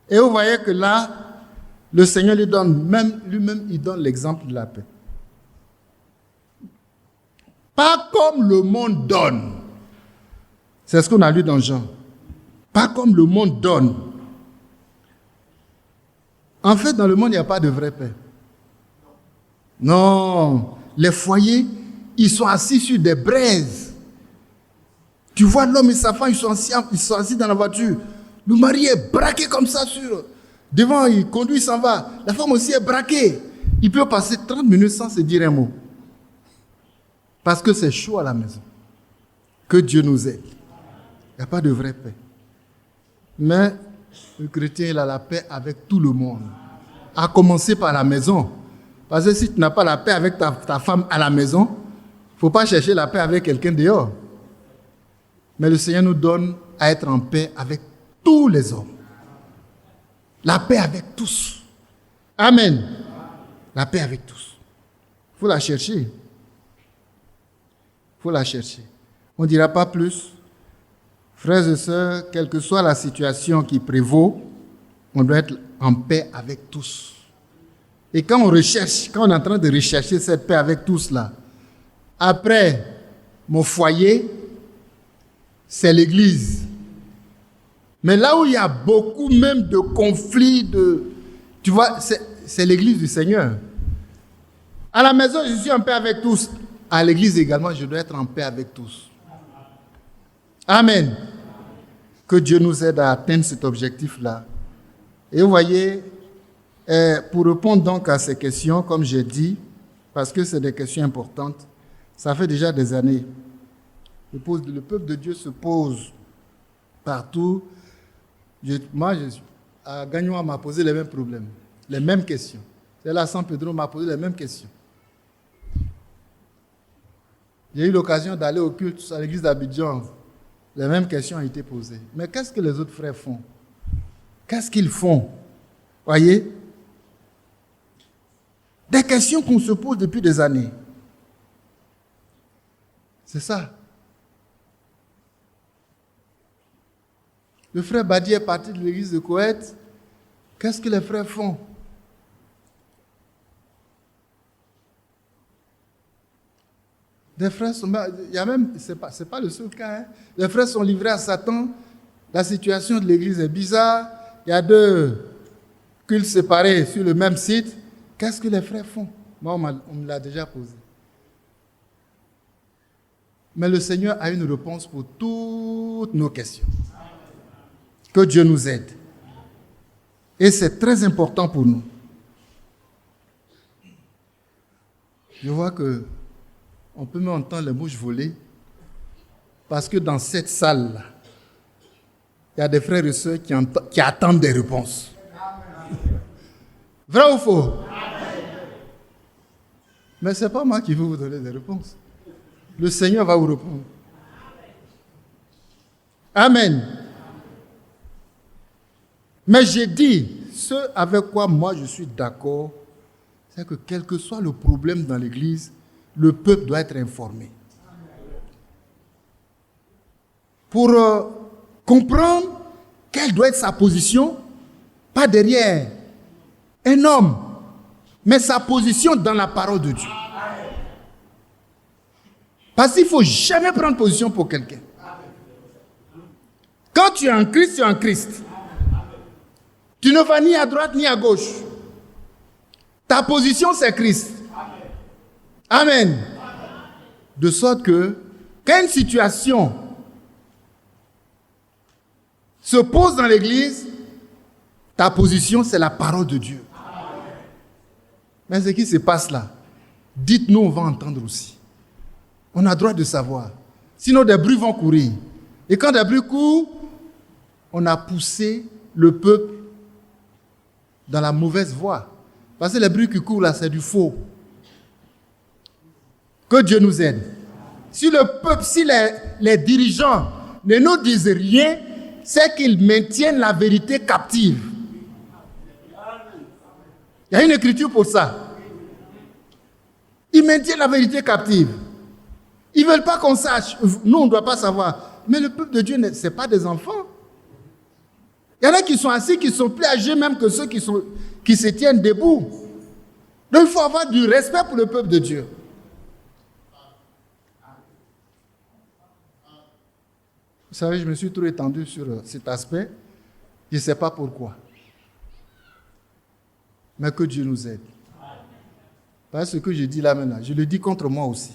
Et vous voyez que là, le Seigneur lui-même, il donne l'exemple de la paix. Pas comme le monde donne. C'est ce qu'on a lu dans Jean. Pas comme le monde donne. En fait, dans le monde, il n'y a pas de vraie paix. Non. Les foyers, ils sont assis sur des braises. Tu vois l'homme et sa femme, ils sont assis dans la voiture. Le mari est braqué comme ça sur... Devant, il conduit, il s'en va. La femme aussi est braquée. Il peut passer 30 minutes sans se dire un mot. Parce que c'est chaud à la maison. Que Dieu nous aide. Il n'y a pas de vraie paix. Mais le chrétien, il a la paix avec tout le monde. À commencer par la maison. Parce que si tu n'as pas la paix avec ta femme à la maison, il ne faut pas chercher la paix avec quelqu'un dehors. Mais le Seigneur nous donne à être en paix avec tous les hommes. La paix avec tous. Amen. La paix avec tous. Il faut la chercher. Il faut la chercher. On ne dira pas plus. Frères et sœurs, quelle que soit la situation qui prévaut, on doit être en paix avec tous. Et quand on recherche, quand on est en train de rechercher cette paix avec tous là, après mon foyer, c'est l'église. Mais là où il y a beaucoup même de conflits, tu vois, c'est l'église du Seigneur. À la maison, je suis en paix avec tous. À l'église également, je dois être en paix avec tous. Amen. Que Dieu nous aide à atteindre cet objectif-là. Et vous voyez, pour répondre donc à ces questions, comme j'ai dit, parce que c'est des questions importantes, Ça fait déjà des années. Le peuple de Dieu se pose partout. À Gagnon, on m'a posé les mêmes problèmes, les mêmes questions. C'est là, San Pedro m'a posé les mêmes questions. J'ai eu l'occasion d'aller au culte à l'église d'Abidjan. Les mêmes questions ont été posées. Mais qu'est-ce que les autres frères font? Qu'est-ce qu'ils font? Voyez? Des questions qu'on se pose depuis des années. C'est ça. Le frère Badi est parti de l'église de Koweït. Qu'est-ce que les frères font? Des frères sont, il y a même, c'est pas le seul cas, hein. Les frères sont livrés à Satan. La situation de l'église est bizarre. Il y a 2 cultes séparés sur le même site. Qu'est-ce que les frères font? Moi, on me l'a déjà posé. Mais le Seigneur a une réponse pour toutes nos questions. Que Dieu nous aide. Et c'est très important pour nous. Je vois que on peut même entendre les mouches voler parce que dans cette salle-là, il y a des frères et sœurs qui attendent des réponses. Vrai ou faux? Mais ce n'est pas moi qui vais vous donner des réponses. Le Seigneur va vous répondre. Amen. Mais j'ai dit, ce avec quoi moi je suis d'accord, c'est que quel que soit le problème dans l'Église, le peuple doit être informé. Pour comprendre quelle doit être sa position, pas derrière un homme, mais sa position dans la parole de Dieu. Parce qu'il ne faut jamais prendre position pour quelqu'un. Quand tu es en Christ, tu es en Christ. Tu ne vas ni à droite ni à gauche. Ta position, c'est Christ. Amen. De sorte que, quand une situation se pose dans l'église, ta position, c'est la parole de Dieu. Mais ce qui se passe là, dites-nous, on va entendre aussi. On a droit de savoir. Sinon, des bruits vont courir. Et quand des bruits courent, on a poussé le peuple dans la mauvaise voie. Parce que les bruits qui courent là, c'est du faux. Que Dieu nous aide. Si le peuple, si les dirigeants ne nous disent rien, c'est qu'ils maintiennent la vérité captive. Il y a une écriture pour ça. Ils maintiennent la vérité captive. Ils ne veulent pas qu'on sache. Nous, on ne doit pas savoir. Mais le peuple de Dieu, ce n'est pas des enfants. Il y en a qui sont assis, qui sont plus âgés même que ceux qui se tiennent debout. Donc il faut avoir du respect pour le peuple de Dieu. Vous savez, je me suis trop étendu sur cet aspect. Je ne sais pas pourquoi. Mais que Dieu nous aide. Parce que ce que je dis là maintenant, je le dis contre moi aussi.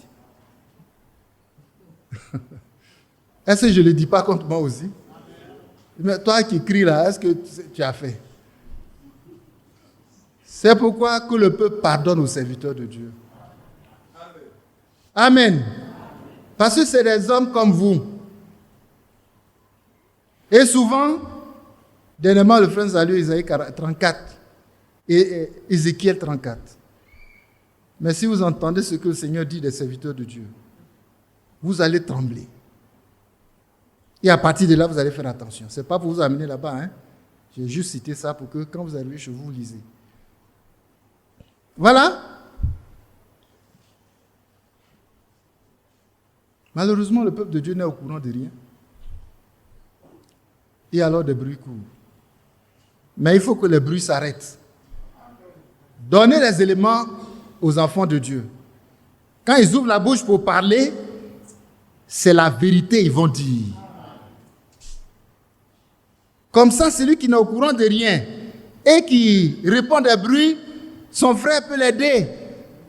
Est-ce que je ne le dis pas contre moi aussi? Mais toi qui cries là, est-ce que tu as fait? C'est pourquoi que le peuple pardonne aux serviteurs de Dieu. Amen. Parce que c'est des hommes comme vous. Et souvent, dernièrement, le frère a lu Isaïe 34 et Ézéchiel 34. Mais si vous entendez ce que le Seigneur dit des serviteurs de Dieu, vous allez trembler. Et à partir de là, vous allez faire attention. Ce n'est pas pour vous amener là-bas. Hein? J'ai juste cité ça pour que quand vous arrivez chez vous, vous lisez. Voilà. Malheureusement, le peuple de Dieu n'est au courant de rien. Et alors des bruits courent. Mais il faut que les bruits s'arrêtent. Donnez les éléments aux enfants de Dieu. Quand ils ouvrent la bouche pour parler, c'est la vérité, ils vont dire. Comme ça, celui qui n'est au courant de rien et qui répond des bruits, son frère peut l'aider.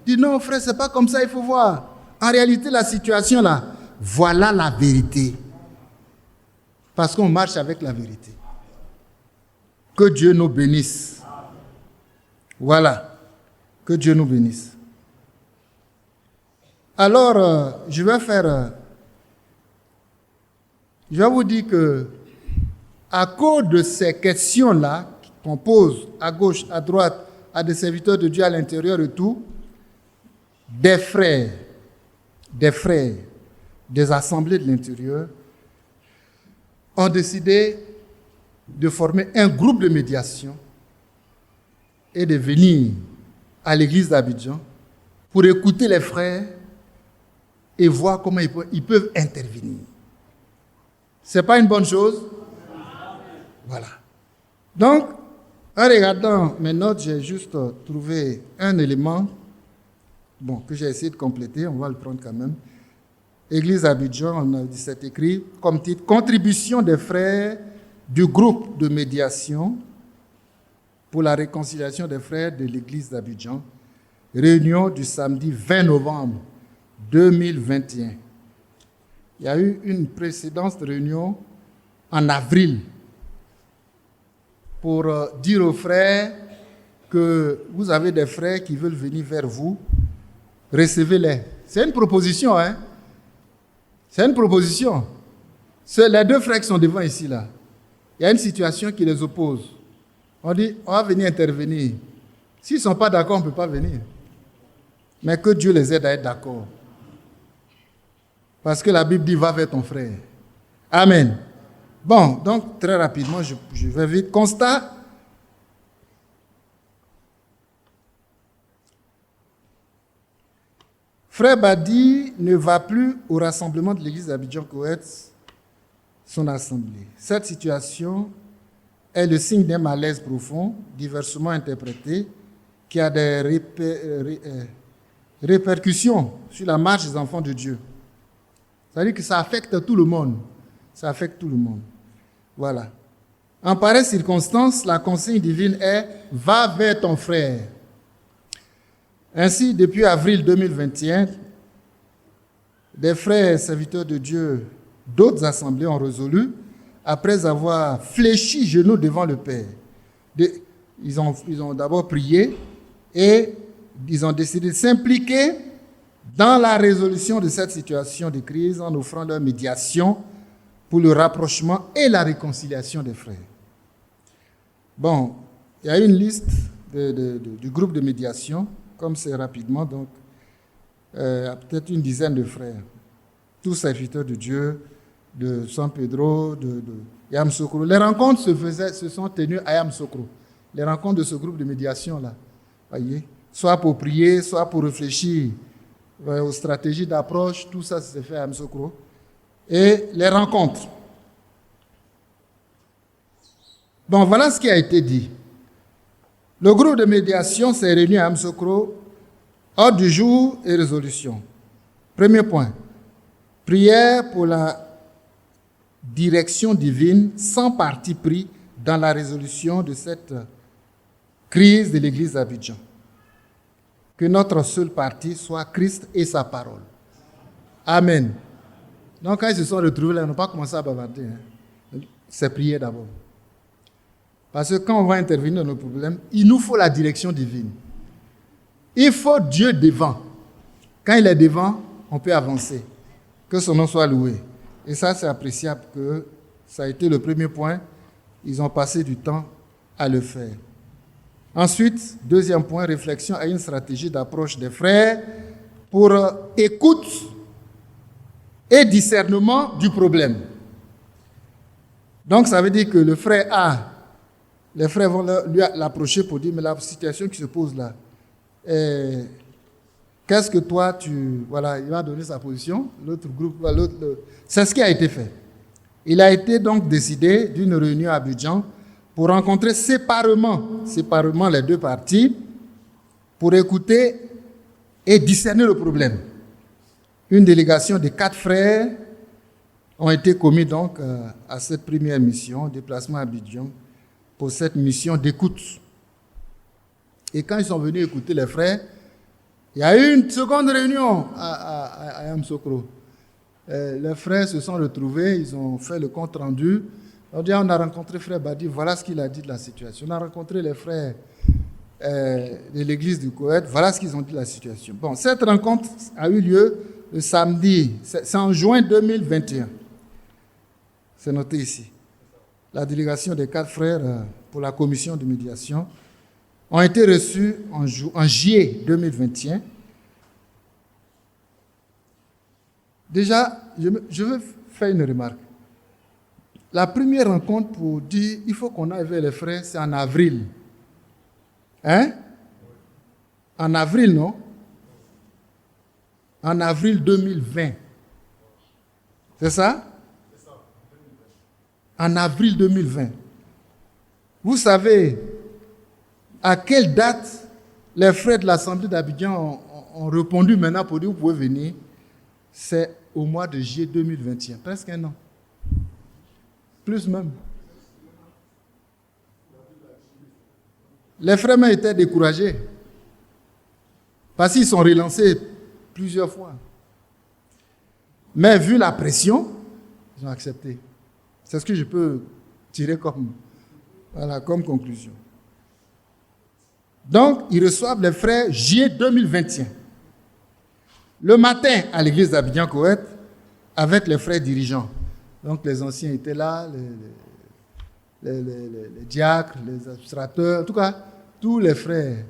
Il dit non, frère, c'est pas comme ça, il faut voir. En réalité, la situation là, voilà la vérité. Parce qu'on marche avec la vérité. Que Dieu nous bénisse. Voilà. Que Dieu nous bénisse. Alors, je vais vous dire que, à cause de ces questions-là, qu'on pose à gauche, à droite, à des serviteurs de Dieu à l'intérieur et tout, des frères, des assemblées de l'intérieur, ont décidé de former un groupe de médiation et de venir à l'église d'Abidjan pour écouter les frères et voir comment ils peuvent intervenir. Ce n'est pas une bonne chose? Voilà. Donc, en regardant mes notes, j'ai juste trouvé un élément que j'ai essayé de compléter, on va le prendre quand même. Église Abidjan, on a dit, c'est écrit comme titre, contribution des frères du groupe de médiation pour la réconciliation des frères de l'église d'Abidjan, réunion du samedi 20 novembre 2021. Il y a eu une précédente réunion en avril pour dire aux frères que vous avez des frères qui veulent venir vers vous, recevez-les. C'est une proposition, hein? C'est une proposition. C'est les deux frères qui sont devant ici, là. Il y a une situation qui les oppose. On dit, on va venir intervenir. S'ils ne sont pas d'accord, on ne peut pas venir. Mais que Dieu les aide à être d'accord. Parce que la Bible dit, va vers ton frère. Amen. Bon, donc très rapidement, je vais vite. Constat. Frère Badi ne va plus au rassemblement de l'église d'Abidjan-Koweït, son assemblée. Cette situation est le signe d'un malaise profond, diversement interprété, qui a des répercussions sur la marche des enfants de Dieu. C'est-à-dire que ça affecte tout le monde. Ça affecte tout le monde. Voilà. En pareille circonstance, la consigne divine est « Va vers ton frère ». Ainsi, depuis avril 2021, des frères serviteurs de Dieu d'autres assemblées ont résolu, après avoir fléchi genoux devant le Père. Ils ont d'abord prié et ils ont décidé de s'impliquer dans la résolution de cette situation de crise en offrant leur médiation pour le rapprochement et la réconciliation des frères. Bon, il y a une liste du groupe de médiation, comme c'est rapidement, donc, peut-être une dizaine de frères, tous serviteurs de Dieu, de San Pedro, de Yamoussoukro. Les rencontres se sont tenues à Yamoussoukro. Les rencontres de ce groupe de médiation-là, voyez, soit pour prier, soit pour réfléchir aux stratégies d'approche, tout ça s'est fait à Yamoussoukro. Et les rencontres. Bon, voilà ce qui a été dit. Le groupe de médiation s'est réuni à Yamoussoukro, ordre du jour et résolution. Premier point, prière pour la direction divine sans parti pris dans la résolution de cette crise de l'église d'Abidjan. Que notre seul parti soit Christ et sa parole. Amen. Donc quand ils se sont retrouvés là, ils n'ont pas commencé à bavarder. C'est prier d'abord. Parce que quand on va intervenir dans nos problèmes, il nous faut la direction divine. Il faut Dieu devant. Quand il est devant, on peut avancer. Que son nom soit loué. Et ça, c'est appréciable que ça a été le premier point. Ils ont passé du temps à le faire. Ensuite, deuxième point, réflexion à une stratégie d'approche des frères pour écoute et discernement du problème. Donc, ça veut dire que le frère A, les frères vont lui l'approcher pour dire, mais la situation qui se pose là, qu'est-ce que toi, voilà, il va donner sa position, l'autre groupe, c'est ce qui a été fait. Il a été donc décidé d'une réunion à Abidjan pour rencontrer séparément les deux parties, pour écouter et discerner le problème. Une délégation de 4 frères ont été commis donc à cette première mission, déplacement à Abidjan, pour cette mission d'écoute. Et quand ils sont venus écouter les frères, il y a eu une seconde réunion à Yamoussoukro. Les frères se sont retrouvés, ils ont fait le compte rendu. On a rencontré frère Badi, voilà ce qu'il a dit de la situation. On a rencontré les frères de l'église du Koweït. Voilà ce qu'ils ont dit de la situation. Bon, cette rencontre a eu lieu le samedi, c'est en juin 2021. C'est noté ici. La délégation des 4 frères pour la commission de médiation ont été reçus en juillet 2021. Déjà, je veux faire une remarque. La première rencontre pour dire il faut qu'on aille vers les frères, c'est en avril. Hein? En avril, non? En avril 2020. C'est ça? En avril 2020. Vous savez à quelle date les frères de l'Assemblée d'Abidjan ont répondu maintenant pour dire vous pouvez venir? C'est au mois de juillet 2021, presque un an. Plus même. Les frères étaient découragés parce qu'ils sont relancés plusieurs fois. Mais vu la pression, ils ont accepté. C'est ce que je peux tirer comme conclusion. Donc, ils reçoivent les frères juillet 2021. Le matin, à l'église d'Abidjan-Koweït, avec les frères dirigeants. Donc, les anciens étaient là, les diacres, les administrateurs, en tout cas, tous les frères.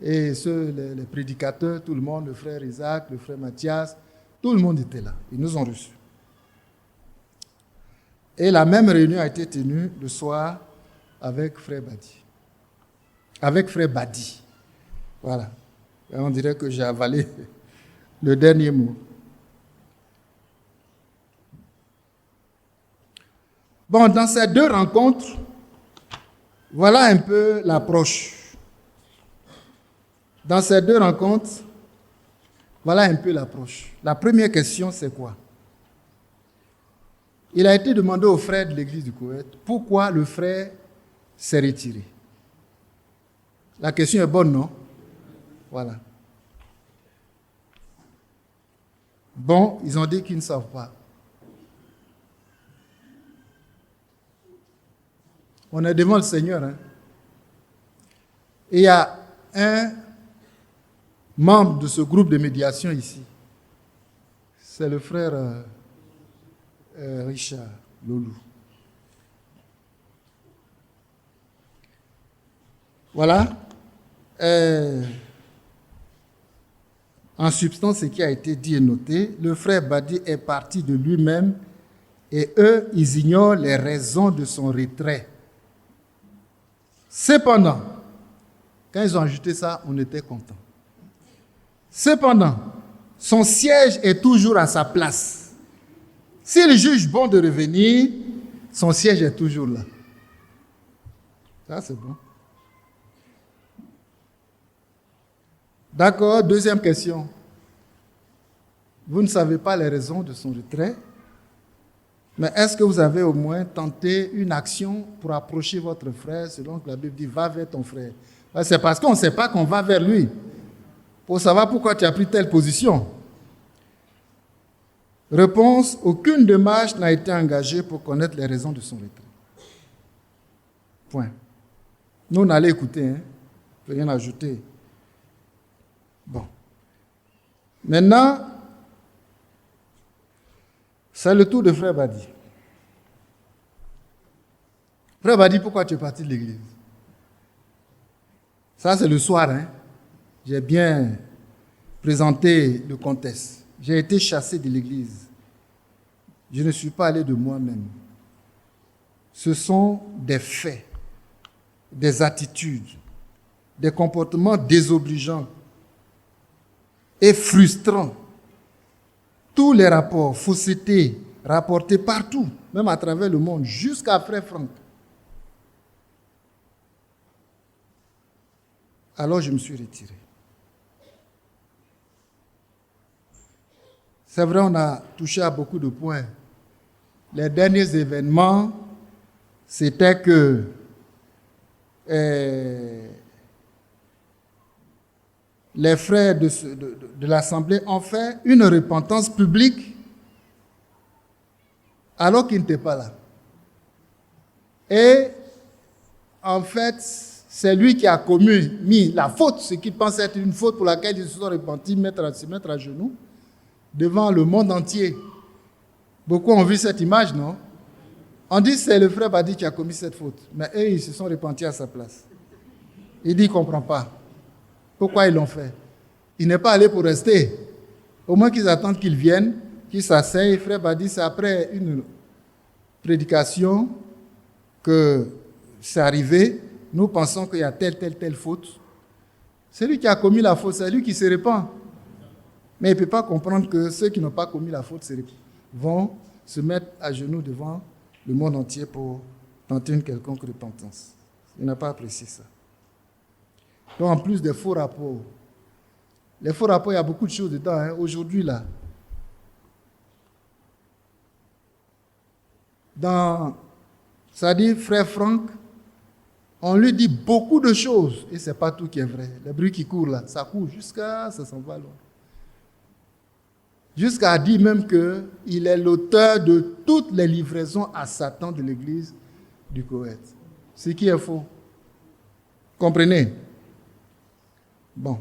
Et les prédicateurs, tout le monde, le frère Isaac, le frère Mathias, tout le monde était là. Ils nous ont reçus. Et la même réunion a été tenue le soir avec frère Badi. Avec frère Badi. Voilà. Et on dirait que j'ai avalé le dernier mot. Bon, dans ces 2 rencontres, voilà un peu l'approche. Dans ces 2 rencontres, voilà un peu l'approche. La première question, c'est quoi? Il a été demandé aux frères de l'église du Koweït pourquoi le frère s'est retiré. La question est bonne, non? Voilà. Bon, ils ont dit qu'ils ne savent pas. On est devant le Seigneur. Hein? Et il y a un membre de ce groupe de médiation ici. C'est le frère Richard Lolou. Voilà. En substance, ce qui a été dit et noté, le frère Badi est parti de lui-même et eux, ils ignorent les raisons de son retrait. Cependant, quand ils ont ajouté ça, on était content. Cependant, son siège est toujours à sa place. S'il juge bon de revenir, son siège est toujours là. Ça, c'est bon. D'accord, deuxième question. Vous ne savez pas les raisons de son retrait, mais est-ce que vous avez au moins tenté une action pour approcher votre frère, selon que la Bible dit, va vers ton frère? C'est parce qu'on ne sait pas qu'on va vers lui, pour savoir pourquoi tu as pris telle position. Réponse, aucune démarche n'a été engagée pour connaître les raisons de son retrait. Point. Nous, on allait écouter, hein? Rien ajouter. Bon. Maintenant, c'est le tour de frère Badi. Frère Badi, pourquoi tu es parti de l'église? Ça, c'est le soir. Hein? J'ai bien présenté le contexte. J'ai été chassé de l'église. Je ne suis pas allé de moi-même. Ce sont des faits, des attitudes, des comportements désobligeants et frustrants. Tous les rapports, faussetés, rapportés partout, même à travers le monde, jusqu'à frère Franck. Alors je me suis retiré. C'est vrai, on a touché à beaucoup de points. Les derniers événements, c'était que les frères de l'Assemblée ont fait une repentance publique alors qu'ils n'étaient pas là. Et en fait, c'est lui qui a commis la faute, ce qu'il pense être une faute pour laquelle ils se sont repentis, se mettre à genoux devant le monde entier. Beaucoup ont vu cette image, non? On dit que c'est le frère Badi qui a commis cette faute, mais eux, ils se sont repentis à sa place. Il dit qu'il ne comprend pas. Pourquoi ils l'ont fait? Il n'est pas allé pour rester. Au moins qu'ils attendent qu'il vienne, qu'il s'asseye. Frère Badi, c'est après une prédication que c'est arrivé. Nous pensons qu'il y a telle faute. C'est lui qui a commis la faute, c'est lui qui se répand. Mais il ne peut pas comprendre que ceux qui n'ont pas commis la faute vont se mettre à genoux devant le monde entier pour tenter une quelconque repentance. Il n'a pas apprécié ça. Donc, en plus des faux rapports, les faux rapports, il y a beaucoup de choses dedans. Hein. Aujourd'hui, là, ça dit, frère Franck, on lui dit beaucoup de choses et ce n'est pas tout qui est vrai. Les bruits qui courent là, ça court ça s'en va loin. Jusqu'à dire même qu'il est l'auteur de toutes les livraisons à Satan de l'église du Koweït. Ce qui est faux. Comprenez? Bon.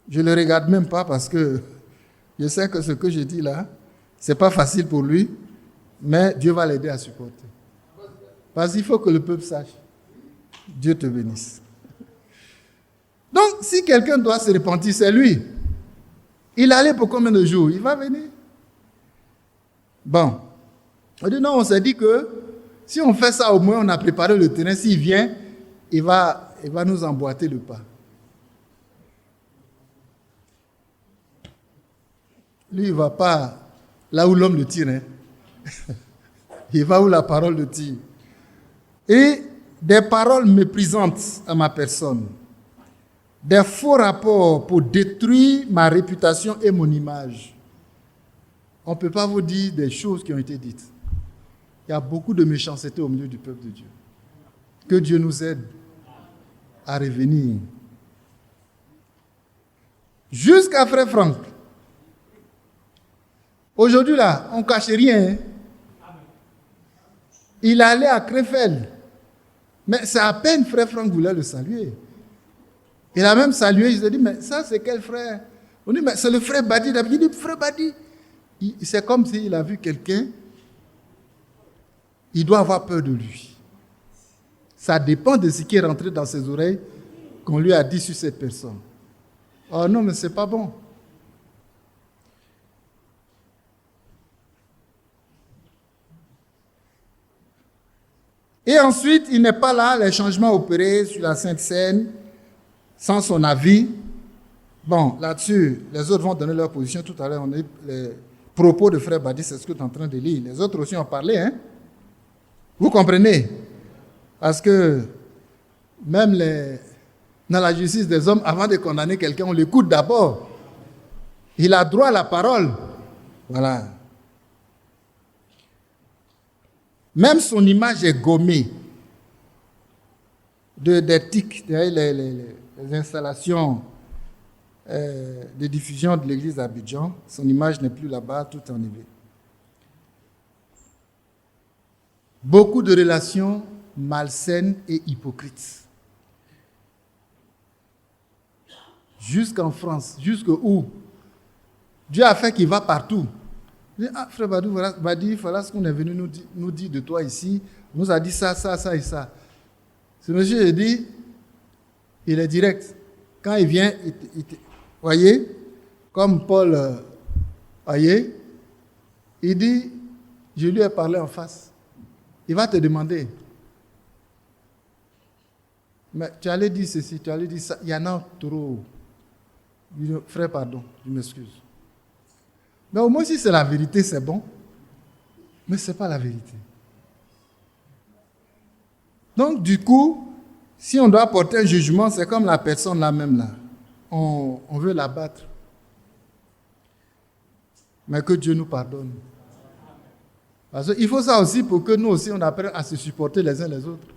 Je ne le regarde même pas parce que je sais que ce que je dis là, ce n'est pas facile pour lui, mais Dieu va l'aider à supporter. Parce qu'il faut que le peuple sache. Dieu te bénisse. Donc, si quelqu'un doit se repentir, c'est lui. Il allait pour combien de jours? Il va venir. Bon. On dit non, on s'est dit que si on fait ça, au moins on a préparé le terrain. S'il vient, il va nous emboîter le pas. Lui, il ne va pas là où l'homme le tire. Hein. Il va où la parole le tire. Et des paroles méprisantes à ma personne. Des faux rapports pour détruire ma réputation et mon image. On ne peut pas vous dire des choses qui ont été dites. Il y a beaucoup de méchanceté au milieu du peuple de Dieu. Que Dieu nous aide à revenir. Jusqu'à frère Franck. Aujourd'hui, là, on ne cache rien. Il allait à Krefeld. Mais c'est à peine frère Franck voulait le saluer. Il a même salué, il s'est dit, mais ça c'est quel frère? On dit, mais c'est le frère Badi. Il dit, frère Badi. C'est comme s'il a vu quelqu'un, il doit avoir peur de lui. Ça dépend de ce qui est rentré dans ses oreilles qu'on lui a dit sur cette personne. Oh non, mais c'est pas bon. Et ensuite, il n'est pas là, les changements opérés sur la Sainte Seine, sans son avis. Bon, là-dessus, les autres vont donner leur position. Tout à l'heure, on a eu les propos de frère Badi, c'est ce que tu es en train de lire. Les autres aussi ont parlé. Hein? Vous comprenez? Parce que même dans la justice des hommes, avant de condamner quelqu'un, on l'écoute d'abord. Il a droit à la parole. Voilà. Même son image est gommée des TIC, les installations de diffusion de l'église d'Abidjan. Son image n'est plus là-bas, tout enlevé. Beaucoup de relations malsaines et hypocrites. Jusqu'en France, jusqu'où Dieu a fait qu'il va partout. Il dit, ah, frère Badi, voilà ce qu'on est venu nous dire de toi ici. On nous a dit ça, ça, ça et ça. Ce monsieur, il dit, il est direct. Quand il vient, voyez, comme Paul, voyez, il dit, je lui ai parlé en face. Il va te demander, mais tu allais dire ceci, tu allais dire ça, il y en a trop. Il dit, frère, pardon, je m'excuse. Mais au moins, si c'est la vérité, c'est bon. Mais ce n'est pas la vérité. Donc, du coup, si on doit porter un jugement, c'est comme la personne là même là. On veut la battre. Mais que Dieu nous pardonne. Parce qu'il faut ça aussi pour que nous aussi, on apprenne à se supporter les uns les autres.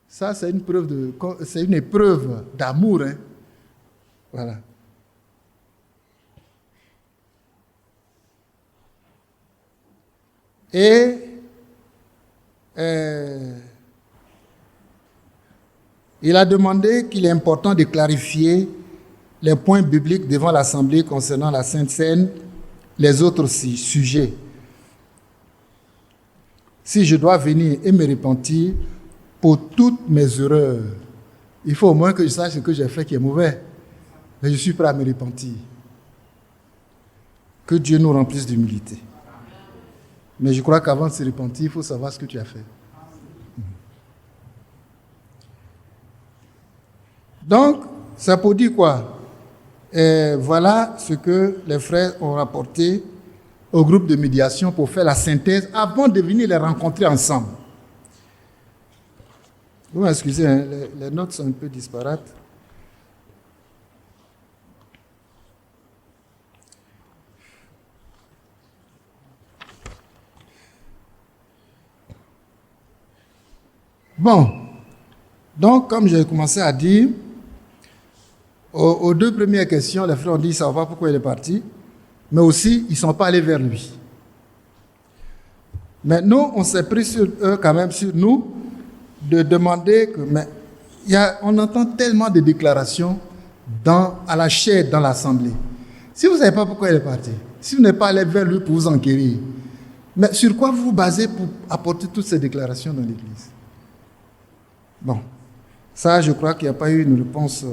Ça, c'est une épreuve d'amour. Hein. Voilà. Et Il a demandé qu'il est important de clarifier les points bibliques devant l'Assemblée concernant la Sainte Seine, les autres sujets. Si je dois venir et me repentir pour toutes mes erreurs, il faut au moins que je sache ce que j'ai fait qui est mauvais. Mais je suis prêt à me repentir. Que Dieu nous remplisse d'humilité. Mais je crois qu'avant de se repentir, il faut savoir ce que tu as fait. Donc, ça peut dire quoi? Et voilà ce que les frères ont rapporté au groupe de médiation pour faire la synthèse avant de venir les rencontrer ensemble. Vous m'excusez, hein, les notes sont un peu disparates. Bon, donc comme j'ai commencé à dire, aux deux premières questions, les frères ont dit, ils ne savent pas pourquoi il est parti, mais aussi, ils ne sont pas allés vers lui. Mais nous, on s'est pris sur eux, quand même, sur nous, de demander que, mais on entend tellement de déclarations à la chair dans l'Assemblée. Si vous ne savez pas pourquoi il est parti, si vous n'êtes pas allé vers lui pour vous enquérir, mais sur quoi vous vous basez pour apporter toutes ces déclarations dans l'Église? Bon, ça, je crois qu'il n'y a pas eu une réponse,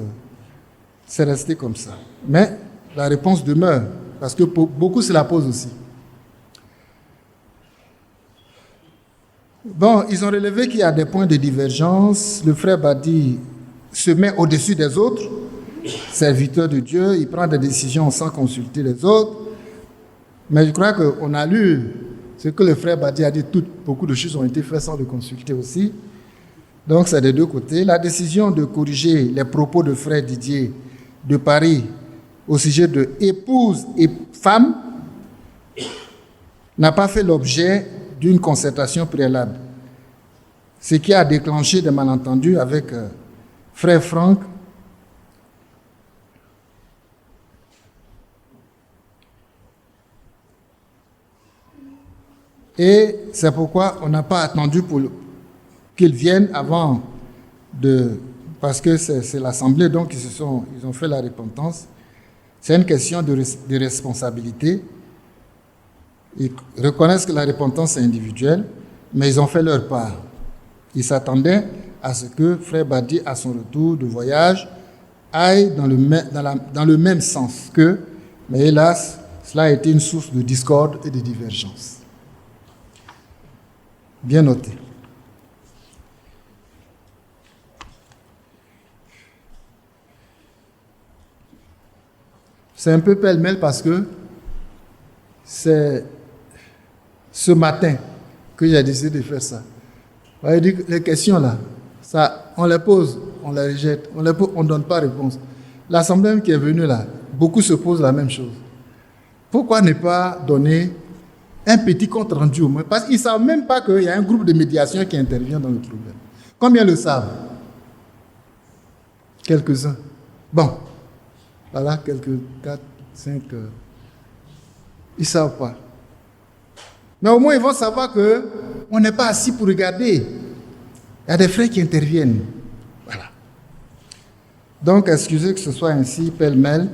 c'est resté comme ça. Mais la réponse demeure, parce que pour beaucoup se la posent aussi. Bon, ils ont relevé qu'il y a des points de divergence. Le frère Badi se met au-dessus des autres, serviteur de Dieu, il prend des décisions sans consulter les autres. Mais je crois qu'on a lu ce que le frère Badi a dit, beaucoup de choses ont été faites sans le consulter aussi. Donc c'est des deux côtés. La décision de corriger les propos de frère Didier de Paris au sujet de épouse et femme n'a pas fait l'objet d'une concertation préalable, ce qui a déclenché des malentendus avec frère Franck et c'est pourquoi on n'a pas attendu pour qu'ils viennent avant parce que c'est l'Assemblée, donc ils ont fait la repentance. C'est une question de responsabilité. Ils reconnaissent que la repentance est individuelle, mais ils ont fait leur part. Ils s'attendaient à ce que frère Badi, à son retour de voyage, aille dans le même sens qu'eux, mais hélas, cela a été une source de discorde et de divergence. Bien noté. C'est un peu pêle-mêle parce que c'est ce matin que j'ai décidé de faire ça. Vous voyez, les questions là, ça, on les pose, on les rejette, on ne donne pas réponse. L'Assemblée qui est venue là, beaucoup se posent la même chose. Pourquoi ne pas donner un petit compte rendu au moins? Parce qu'ils ne savent même pas qu'il y a un groupe de médiation qui intervient dans le problème. Combien le savent? Quelques-uns. Bon. Voilà, quelques 4, 5. Ils ne savent pas. Mais au moins, ils vont savoir qu'on n'est pas assis pour regarder. Il y a des frères qui interviennent. Voilà. Donc, excusez que ce soit ainsi, pêle-mêle.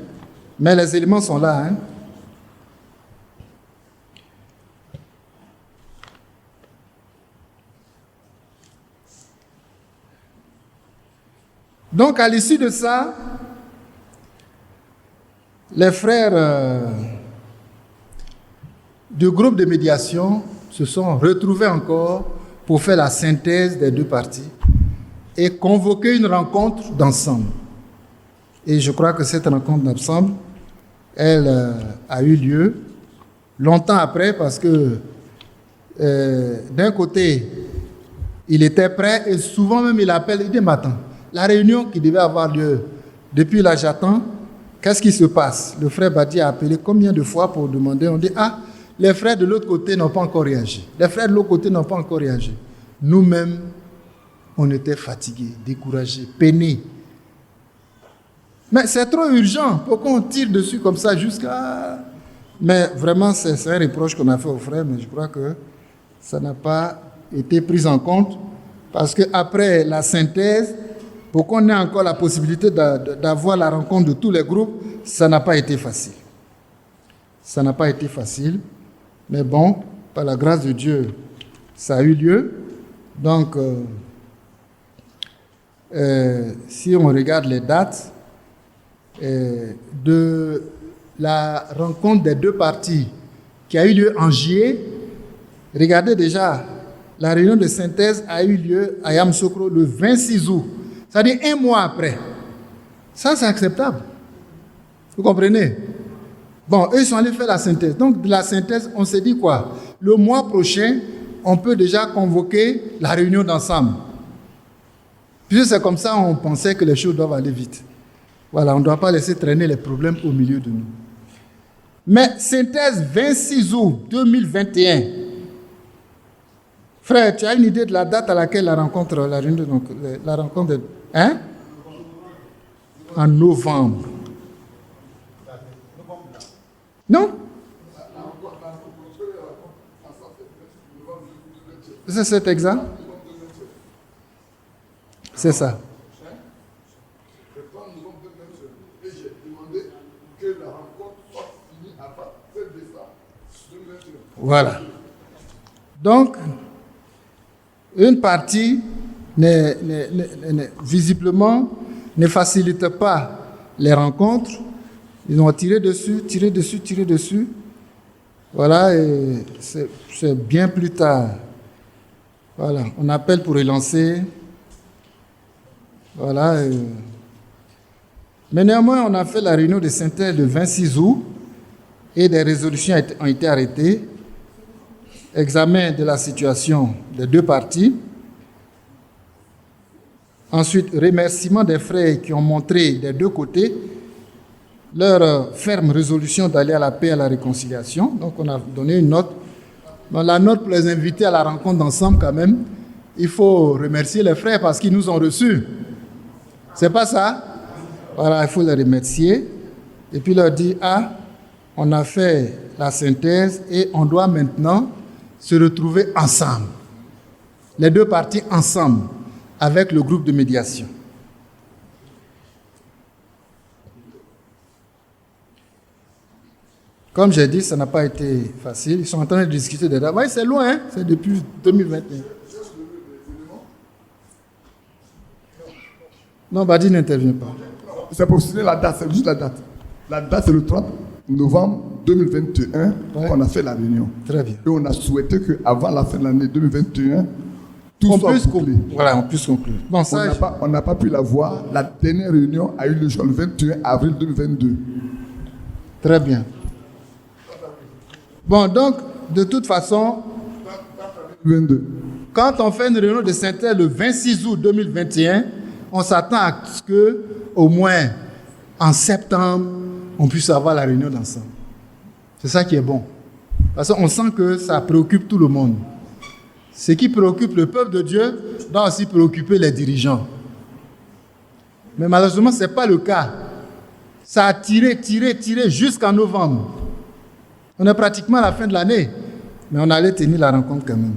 Mais les éléments sont là. Hein. Donc, à l'issue de ça, les frères du groupe de médiation se sont retrouvés encore pour faire la synthèse des deux parties et convoquer une rencontre d'ensemble. Et je crois que cette rencontre d'ensemble, elle a eu lieu longtemps après parce que d'un côté, il était prêt et souvent même il appelle, il dit maintenant, la réunion qui devait avoir lieu depuis là j'attends. Qu'est-ce qui se passe? Le frère Badi a appelé combien de fois pour demander? On dit, les frères de l'autre côté n'ont pas encore réagi. Les frères de l'autre côté n'ont pas encore réagi. Nous-mêmes, on était fatigués, découragés, peinés. Mais c'est trop urgent. Pourquoi on tire dessus comme ça jusqu'à... Mais vraiment, c'est un reproche qu'on a fait aux frères, mais je crois que ça n'a pas été pris en compte parce qu'après la synthèse, pour qu'on ait encore la possibilité d'avoir la rencontre de tous les groupes, ça n'a pas été facile. Ça n'a pas été facile, mais bon, par la grâce de Dieu, ça a eu lieu. Donc, si on regarde les dates de la rencontre des deux parties qui a eu lieu en juillet, regardez déjà, la réunion de synthèse a eu lieu à Yamoussoukro le 26 août, c'est-à-dire 1 mois après. Ça, c'est acceptable. Vous comprenez? Bon, eux, ils sont allés faire la synthèse. Donc, de la synthèse, on s'est dit quoi? Le mois prochain, on peut déjà convoquer la réunion d'ensemble. Puisque c'est comme ça, on pensait que les choses doivent aller vite. Voilà, on ne doit pas laisser traîner les problèmes au milieu de nous. Mais synthèse 26 août 2021. Frère, tu as une idée de la date à laquelle la réunion, donc, la rencontre de... Hein? En novembre. Non? C'est cet exemple? C'est ça. Voilà. Donc, une partie visiblement ne facilite pas les rencontres. Ils ont tiré dessus. Voilà, et c'est bien plus tard. Voilà, on appelle pour relancer. Voilà. Mais néanmoins, on a fait la réunion de synthèse le 26 août et des résolutions ont été arrêtées. Examen de la situation des deux parties. Ensuite, remerciement des frères qui ont montré des deux côtés leur ferme résolution d'aller à la paix et à la réconciliation. Donc, on a donné une note. Dans la note pour les inviter à la rencontre d'ensemble, quand même, il faut remercier les frères parce qu'ils nous ont reçus. C'est pas ça? Voilà, il faut les remercier. Et puis leur dire, on a fait la synthèse et on doit maintenant se retrouver ensemble. Les deux parties ensemble, avec le groupe de médiation. Comme j'ai dit, ça n'a pas été facile. Ils sont en train de discuter des dates. Oui, c'est loin, hein? C'est depuis 2021. Non, Badi n'intervient pas. C'est pour signer la date, c'est juste la date. La date, c'est le 30 novembre 2021 qu'on a fait la réunion. Très bien. Et on a souhaité qu'avant la fin de l'année 2021, tout soit bouclé. Voilà, on puisse conclure. Bon, ça, on n'a pas pu la voir. La dernière réunion a eu lieu le 21 avril 2022. Très bien. Bon, donc, de toute façon, 22. Quand on fait une réunion de synthèse le 26 août 2021, on s'attend à ce que, au moins en septembre, on puisse avoir la réunion d'ensemble. C'est ça qui est bon. Parce qu'on sent que ça préoccupe tout le monde. Ce qui préoccupe le peuple de Dieu doit aussi préoccuper les dirigeants. Mais malheureusement, ce n'est pas le cas. Ça a tiré jusqu'en novembre. On est pratiquement à la fin de l'année, mais on allait tenir la rencontre quand même.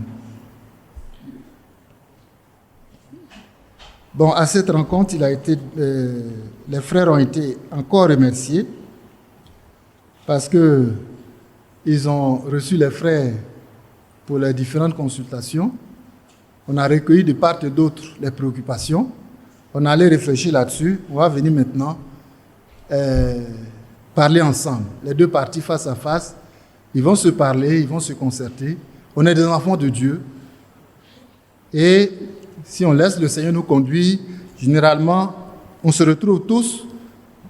Bon, à cette rencontre, les frères ont été encore remerciés parce qu'ils ont reçu les frères pour les différentes consultations. On a recueilli de part et d'autre les préoccupations. On allait réfléchir là-dessus. On va venir maintenant parler ensemble. Les deux parties face à face, ils vont se parler, ils vont se concerter. On est des enfants de Dieu. Et si on laisse le Seigneur nous conduire, généralement, on se retrouve tous,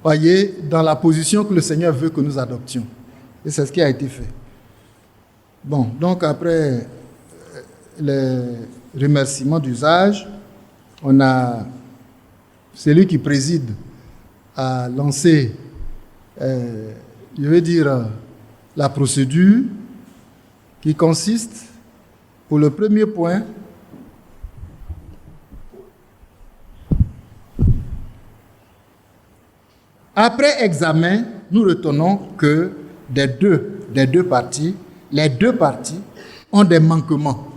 voyez, dans la position que le Seigneur veut que nous adoptions. Et c'est ce qui a été fait. Bon, donc après les remerciements d'usage, on a celui qui préside à lancer, je veux dire, la procédure qui consiste, pour le premier point, après examen, nous retenons que des deux parties, les deux parties ont des manquements.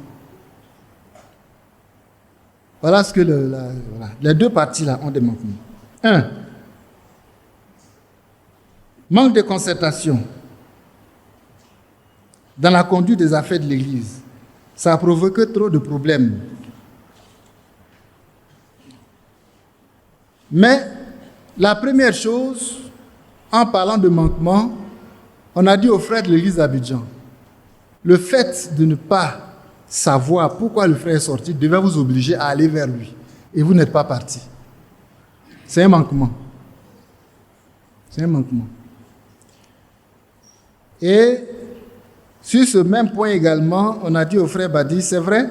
Voilà ce que les deux parties là ont des manquements. 1. Manque de concertation dans la conduite des affaires de l'Église. Ça a provoqué trop de problèmes. Mais la première chose, en parlant de manquement, on a dit aux frères de l'Église d'Abidjan, le fait de ne pas savoir pourquoi le frère est sorti devait vous obliger à aller vers lui. Et vous n'êtes pas parti. C'est un manquement. C'est un manquement. Et sur ce même point également, on a dit au frère Badi, c'est vrai,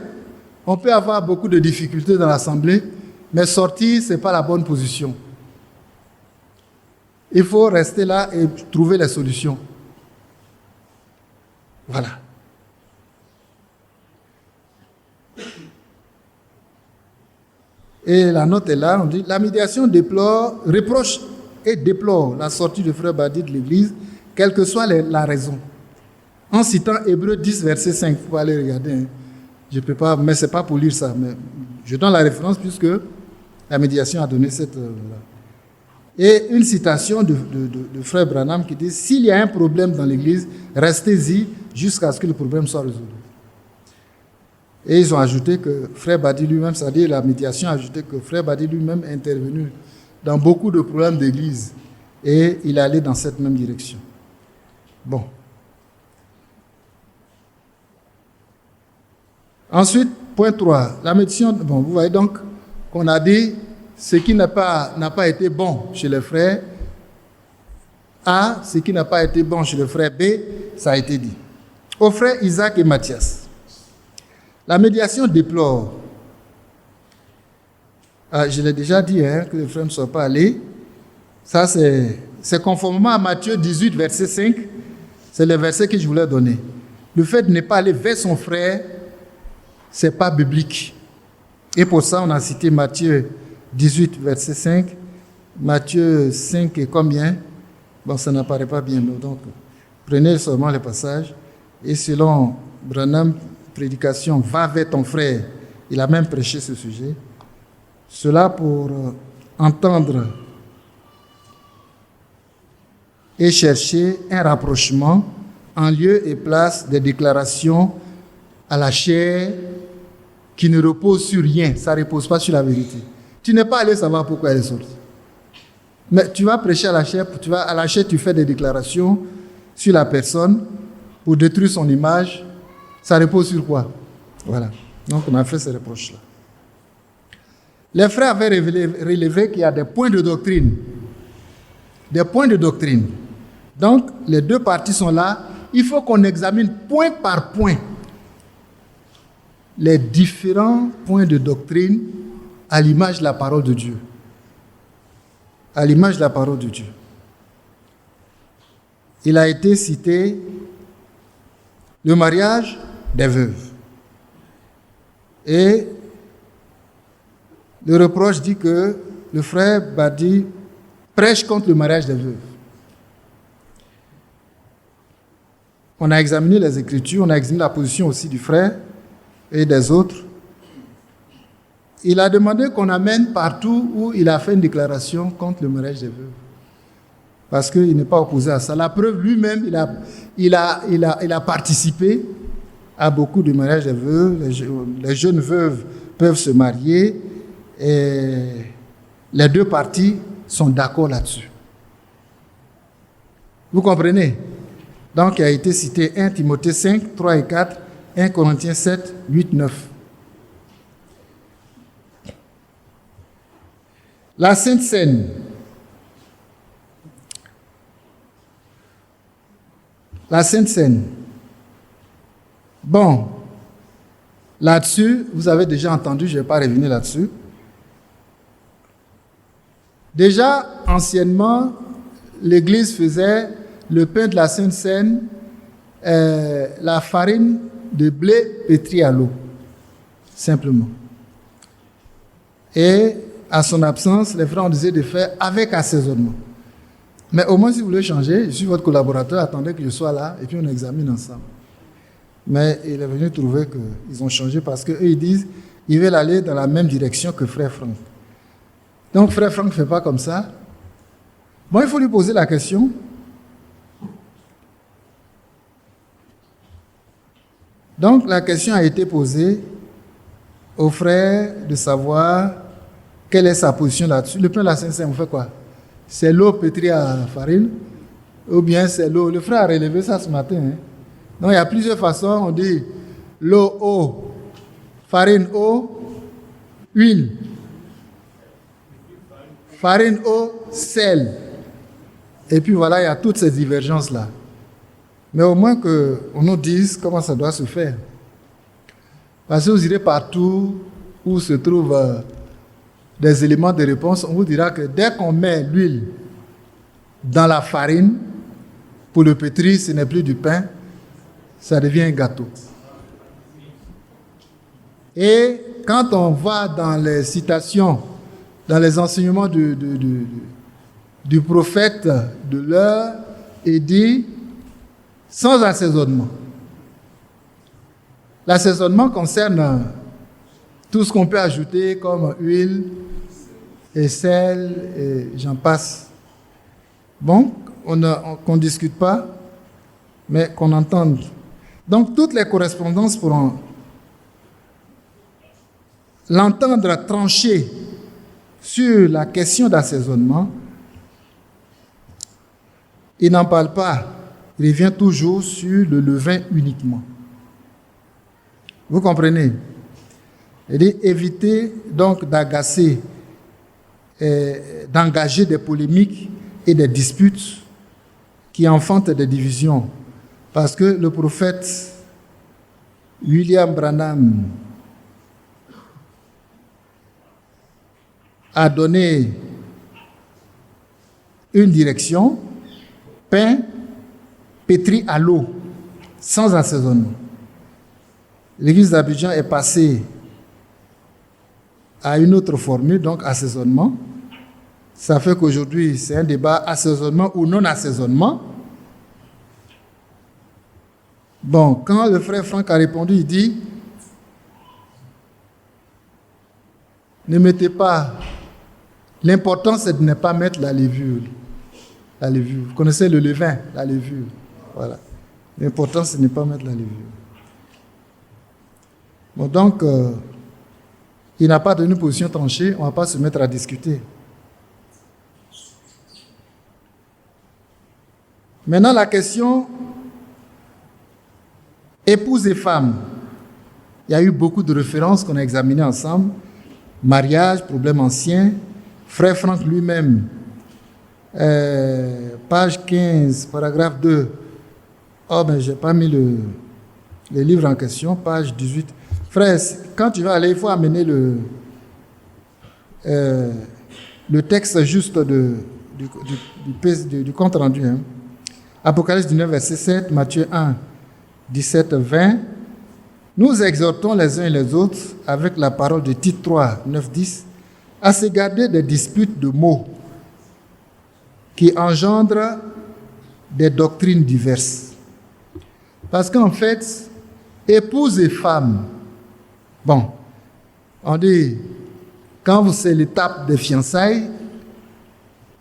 on peut avoir beaucoup de difficultés dans l'Assemblée, mais sortir, ce n'est pas la bonne position. Il faut rester là et trouver les solutions. Voilà. Et la note est là, on dit, la médiation reproche et déplore la sortie du frère Badi de l'Église, quelle que soit la raison. En citant Hébreux 10, verset 5, il faut aller regarder. Hein. Je ne peux pas, mais ce n'est pas pour lire ça. Mais je donne la référence puisque la médiation a donné cette... Et une citation de frère Branham qui dit, s'il y a un problème dans l'Église, restez-y jusqu'à ce que le problème soit résolu. Et ils ont ajouté que frère Badi lui-même, c'est-à-dire la médiation a ajouté que frère Badi lui-même est intervenu dans beaucoup de problèmes d'Église et il est allé dans cette même direction. Bon. Ensuite, point 3, la médiation, bon, vous voyez donc qu'on a dit ce qui n'a pas été bon chez le frère A, ce qui n'a pas été bon chez le frère B, ça a été dit. Aux frères Isaac et Mathias, la médiation déplore, je l'ai déjà dit, hein, que les frères ne soient pas allés, ça c'est conformément à Matthieu 18, verset 5, c'est le verset que je voulais donner. Le fait de ne pas aller vers son frère, ce n'est pas biblique. Et pour ça, on a cité Matthieu 18, verset 5. Matthieu 5 et combien? Bon, ça n'apparaît pas bien. Donc, prenez seulement les passages. Et selon Branham, prédication, va vers ton frère. Il a même prêché ce sujet. Cela pour entendre et chercher un rapprochement en lieu et place des déclarations à la chair qui ne repose sur rien. Ça ne repose pas sur la vérité. Tu n'es pas allé savoir pourquoi elle est sortie. Mais tu vas prêcher à la chair, tu fais des déclarations sur la personne pour détruire son image. Ça repose sur quoi? Voilà. Donc on a fait ces reproches-là. Les frères avaient relevé qu'il y a des points de doctrine. Des points de doctrine. Donc les deux parties sont là. Il faut qu'on examine point par point les différents points de doctrine à l'image de la parole de Dieu. À l'image de la parole de Dieu. Il a été cité le mariage des veuves. Et le reproche dit que le frère Badi prêche contre le mariage des veuves. On a examiné les Écritures, on a examiné la position aussi du frère et des autres. Il a demandé qu'on amène partout où il a fait une déclaration contre le mariage des veuves. Parce qu'il n'est pas opposé à ça. La preuve, lui-même, il a participé à beaucoup de mariages des veuves. Les jeunes veuves peuvent se marier et les deux parties sont d'accord là-dessus. Vous comprenez? Donc, il a été cité 1 Timothée 5, 3 et 4, 1 Corinthiens 7, 8, 9. La Sainte Seine. La Sainte Seine. Bon, là-dessus, vous avez déjà entendu, je ne vais pas revenir là-dessus. Déjà, anciennement, l'Église faisait le pain de la Sainte Seine, la farine de blé pétrie à l'eau, simplement. Et à son absence, les frères ont décidé de faire avec assaisonnement. Mais au moins, si vous voulez changer, je suis votre collaborateur, attendez que je sois là et puis on examine ensemble. Mais il est venu trouver qu'ils ont changé parce qu'eux, ils disent ils veulent aller dans la même direction que frère Franck. Donc frère Franck ne fait pas comme ça. Bon, il faut lui poser la question. Donc la question a été posée au frère de savoir quelle est sa position là-dessus. Le pain de la Sainte-Seine, on fait quoi? C'est l'eau pétrie à farine ou bien c'est l'eau? Le frère a relevé ça ce matin. Donc il y a plusieurs façons. On dit l'eau, eau, farine, eau, huile. Farine, eau, sel. Et puis voilà, il y a toutes ces divergences-là. Mais au moins qu'on nous dise comment ça doit se faire. Parce que vous irez partout où se trouvent des éléments de réponse, on vous dira que dès qu'on met l'huile dans la farine, pour le pétrir, ce n'est plus du pain, ça devient un gâteau. Et quand on va dans les citations, dans les enseignements du prophète de l'heure, il dit sans assaisonnement. L'assaisonnement concerne tout ce qu'on peut ajouter comme huile et sel et j'en passe. Bon, qu'on ne discute pas, mais qu'on entende. Donc toutes les correspondances pourront l'entendre trancher sur la question d'assaisonnement. Il n'en parle pas. Il revient toujours sur le levain uniquement. Vous comprenez? Il dit éviter donc d'agacer, d'engager des polémiques et des disputes qui enfantent des divisions. Parce que le prophète William Branham a donné une direction, pain pétri à l'eau, sans assaisonnement. L'église d'Abidjan est passée à une autre formule, donc assaisonnement. Ça fait qu'aujourd'hui, c'est un débat assaisonnement ou non-assaisonnement. Bon, quand le frère Franck a répondu, il dit ne mettez pas. L'important, c'est de ne pas mettre la levure. La levure. Vous connaissez le levain, la levure. Voilà. L'important, c'est de ne pas mettre la levure. Bon, donc, il n'a pas donné une position tranchée, on ne va pas se mettre à discuter. Maintenant, la question épouse et femme. Il y a eu beaucoup de références qu'on a examinées ensemble. Mariage, problème ancien. Frère Franck lui-même, page 15, paragraphe 2. Oh, ben, je n'ai pas mis le livre en question, page 18. Frère, quand tu vas aller, il faut amener le texte juste du compte rendu. Hein. Apocalypse 19, verset 7, Matthieu 1, 17, 20. Nous exhortons les uns et les autres, avec la parole de Tite 3, 9, 10, à se garder des disputes de mots qui engendrent des doctrines diverses. Parce qu'en fait, épouse et femme, bon, on dit, quand c'est l'étape des fiançailles,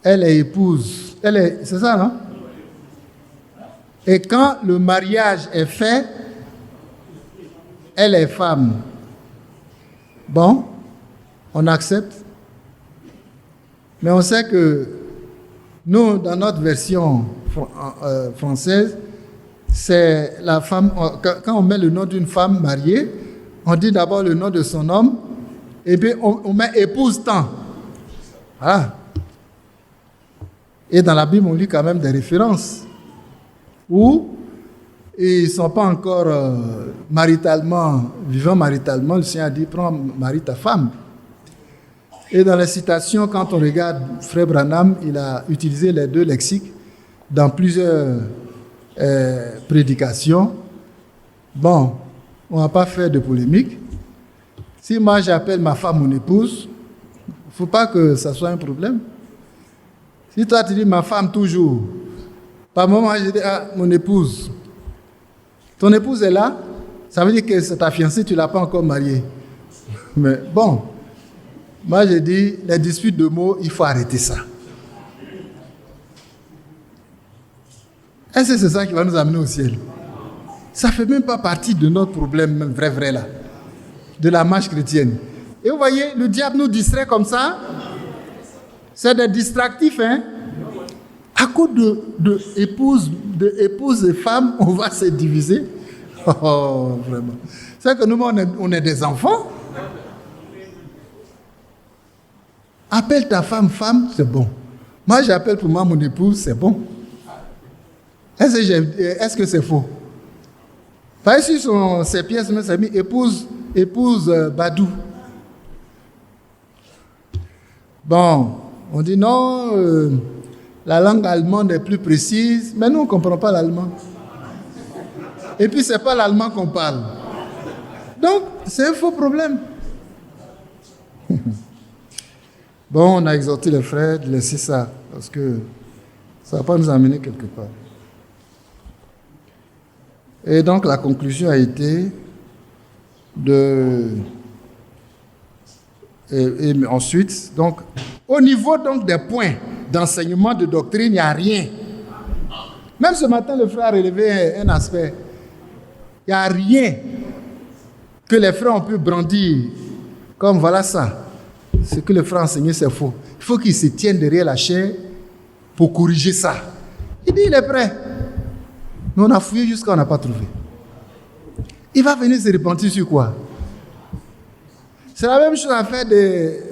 elle est épouse. C'est ça, non? Et quand le mariage est fait, elle est femme. Bon, on accepte. Mais on sait que nous, dans notre version française, c'est la femme. Quand on met le nom d'une femme mariée, on dit d'abord le nom de son homme, et puis on met épouse tant. Voilà. Et dans la Bible, on lit quand même des références où ils ne sont pas encore vivant maritalement. Le Seigneur a dit, prends marie ta femme. Et dans les citations, quand on regarde Frère Branham, il a utilisé les deux lexiques dans plusieurs prédications. Bon, on ne va pas faire de polémique. Si moi j'appelle ma femme mon épouse, il ne faut pas que ça soit un problème. Si toi tu dis ma femme toujours, par moment je dis mon épouse. Ton épouse est là, ça veut dire que c'est ta fiancée, tu ne l'as pas encore mariée. Mais bon, moi j'ai dit, les disputes de mots, il faut arrêter ça. Est-ce que c'est ça qui va nous amener au ciel? Ça ne fait même pas partie de notre problème, même vrai là, de la marche chrétienne. Et vous voyez, le diable nous distrait comme ça. C'est des distractifs, hein. À cause de épouses et femmes, on va se diviser. Oh, vraiment. C'est que nous, on est des enfants. Appelle ta femme, c'est bon. Moi, j'appelle pour moi mon épouse, c'est bon. Est-ce que c'est faux? Par ici, sur ces pièces, ça mis épouse Badou. Bon, on dit non, la langue allemande est plus précise, mais nous, on ne comprend pas l'allemand. Et puis, ce n'est pas l'allemand qu'on parle. Donc, c'est un faux problème. Bon, on a exhorté les frères de laisser ça, parce que ça ne va pas nous amener quelque part. Et donc, la conclusion a été Et ensuite, donc, au niveau donc, des points d'enseignement de doctrine, il n'y a rien. Même ce matin, le frère a relevé un aspect. Il n'y a rien que les frères ont pu brandir comme voilà ça. Ce que le frère a enseigné, c'est faux. Il faut qu'il se tienne derrière la chair pour corriger ça. Il dit, il est prêt. Mais on a fouillé jusqu'à on n'a pas trouvé. Il va venir se repentir sur quoi? C'est la même chose à faire des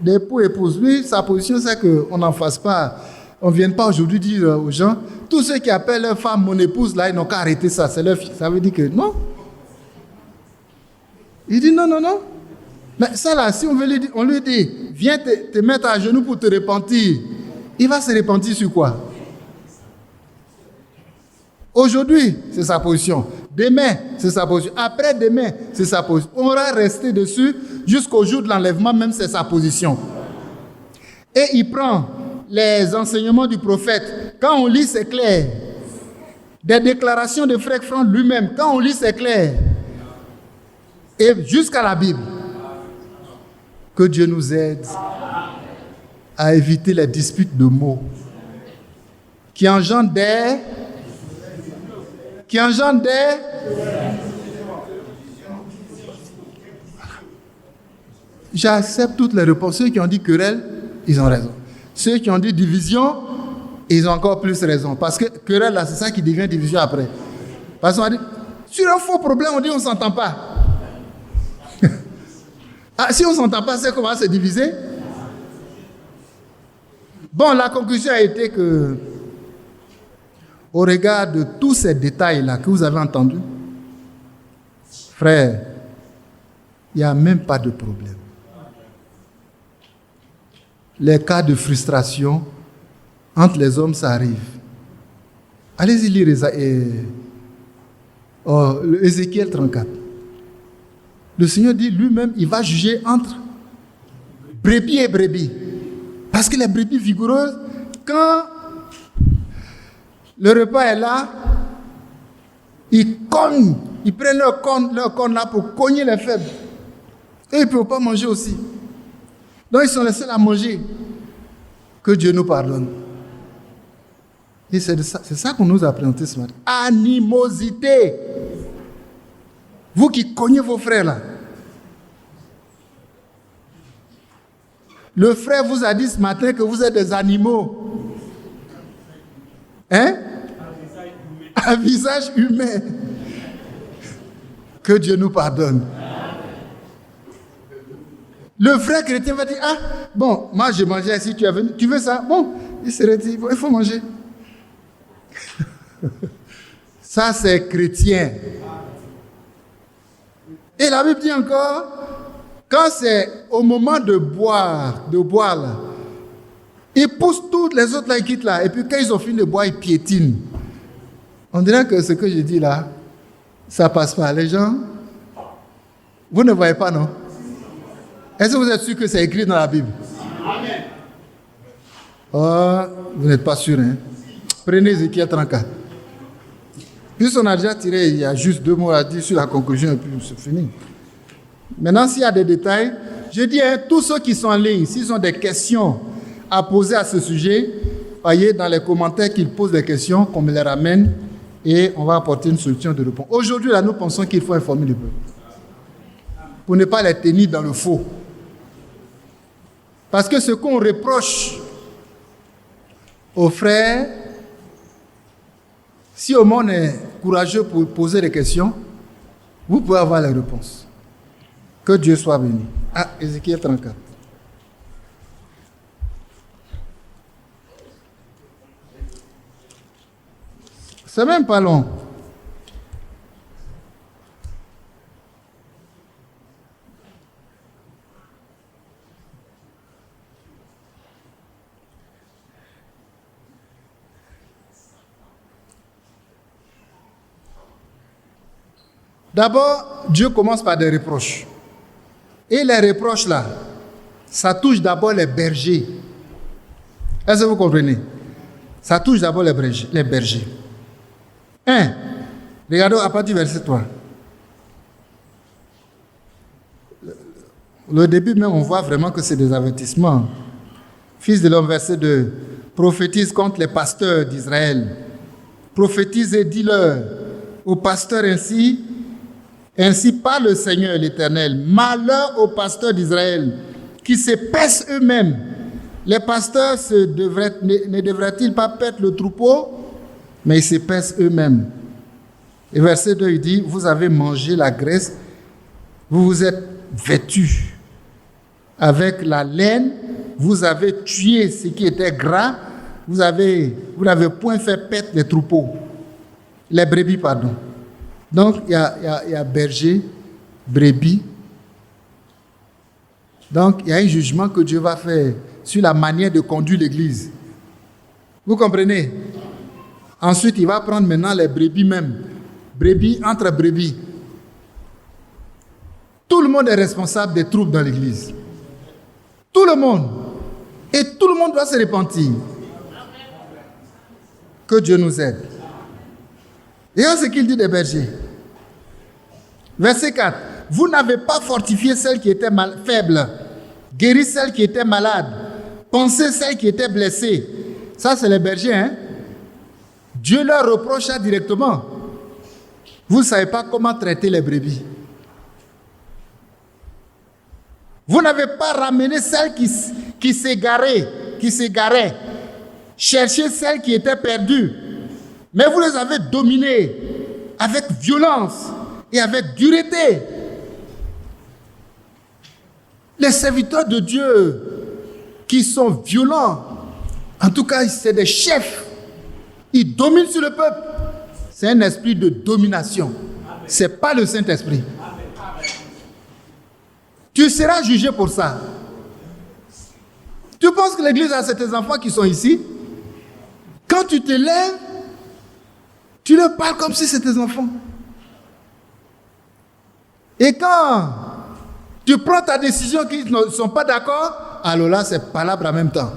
époux et épouses. Lui, sa position, c'est qu'on n'en fasse pas. On ne vienne pas aujourd'hui dire aux gens, tous ceux qui appellent leur femme mon épouse, là, ils n'ont qu'à arrêter ça. C'est leur fille. Ça veut dire que non. Il dit non. Mais ça là, si on lui dit, viens te mettre à genoux pour te repentir, il va se repentir sur quoi? Aujourd'hui, c'est sa position. Demain, c'est sa position. Après-demain, c'est sa position. On va rester dessus jusqu'au jour de l'enlèvement, même c'est sa position. Et il prend les enseignements du prophète. Quand on lit, c'est clair. Des déclarations de Frère Franck lui-même. Quand on lit, c'est clair. Et jusqu'à la Bible. Que Dieu nous aide à éviter les disputes de mots qui engendrent J'accepte toutes les réponses. Ceux qui ont dit querelle, ils ont raison. Ceux qui ont dit division, ils ont encore plus raison. Parce que querelle, là, c'est ça qui devient division après. Parce qu'on a dit, sur un faux problème, on dit on ne s'entend pas. Ah, si on ne s'entend pas, c'est comment se diviser? Bon, la conclusion a été que, au regard de tous ces détails-là que vous avez entendus, frère, il n'y a même pas de problème. Les cas de frustration entre les hommes, ça arrive. Allez-y lire Ézéchiel 34. Le Seigneur dit lui-même, il va juger entre brebis et brebis. Parce que les brebis vigoureuses, quand le repas est là, ils cognent, ils prennent leur corne là pour cogner les faibles. Et ils ne peuvent pas manger aussi. Donc ils sont les seuls à manger. Que Dieu nous pardonne. Et c'est ça qu'on nous a présenté ce matin. Animosité. Vous qui cognez vos frères là. Le frère vous a dit ce matin que vous êtes des animaux. Hein? Un visage humain. Que Dieu nous pardonne. Le frère chrétien va dire, ah, bon, moi je mangeais ici, tu es venu, tu veux ça? Bon, il serait dit, bon, il faut manger. Ça c'est chrétien. Et la Bible dit encore, quand c'est au moment de boire là, ils poussent toutes les autres là, ils quittent là, et puis quand ils ont fini de boire, ils piétinent. On dirait que ce que je dis là, ça passe pas. Les gens, vous ne voyez pas, non? Est-ce que vous êtes sûr que c'est écrit dans la Bible? Amen. Oh, vous n'êtes pas sûr, hein? Prenez Ézéchiel 34. Puisqu'on a déjà tiré, il y a juste 2 mots à dire sur la conclusion et puis c'est fini. Maintenant, s'il y a des détails, je dis à tous ceux qui sont en ligne, s'ils ont des questions à poser à ce sujet, voyez dans les commentaires qu'ils posent des questions, qu'on me les ramène et on va apporter une solution de réponse. Aujourd'hui, là, nous pensons qu'il faut informer le peuple pour ne pas les tenir dans le faux. Parce que ce qu'on reproche aux frères, si au moins on est courageux pour poser des questions, vous pouvez avoir les réponses. Que Dieu soit béni. Ah, Ézéchiel 34. C'est même pas long. D'abord, Dieu commence par des reproches. Et les reproches là, ça touche d'abord les bergers. Est-ce que vous comprenez? Ça touche d'abord les bergers. 1. Regardons à partir du verset 3. Le début même, on voit vraiment que c'est des avertissements. Fils de l'homme, verset 2. Prophétise contre les pasteurs d'Israël. Prophétise et dis-leur aux pasteurs ainsi parle le Seigneur l'Éternel. Malheur aux pasteurs d'Israël qui se paissent eux-mêmes. Les pasteurs ne devraient-ils pas perdre le troupeau? Mais ils se paissent eux-mêmes. Et verset 2, il dit, vous avez mangé la graisse, vous vous êtes vêtus avec la laine, vous avez tué ce qui était gras, vous n'avez point fait perdre les troupeaux. Les brebis, pardon. Donc, il y a berger, brebis. Donc, il y a un jugement que Dieu va faire sur la manière de conduire l'Église. Vous comprenez? Ensuite, il va prendre maintenant les brebis même. Brebis entre brebis. Tout le monde est responsable des troubles dans l'Église. Tout le monde. Et tout le monde doit se repentir. Que Dieu nous aide. Regardez ce qu'il dit des bergers. Verset 4. Vous n'avez pas fortifié celles qui étaient faibles, guéri celles qui étaient malades, pensé celles qui étaient blessées. Ça, c'est les bergers, hein? Dieu leur reproche ça directement. Vous ne savez pas comment traiter les brebis. Vous n'avez pas ramené celles qui s'égaraient, cherché celles qui étaient perdues. Mais vous les avez dominées avec violence et avec dureté. Les serviteurs de Dieu qui sont violents, en tout cas, c'est des chefs. Ils dominent sur le peuple. C'est un esprit de domination. Ce n'est pas le Saint-Esprit. Tu seras jugé pour ça. Tu penses que l'Église a tes enfants qui sont ici? Quand tu te lèves, tu leur parles comme si c'était tes enfants. Et quand tu prends ta décision qu'ils ne sont pas d'accord, alors là, c'est palabre en même temps.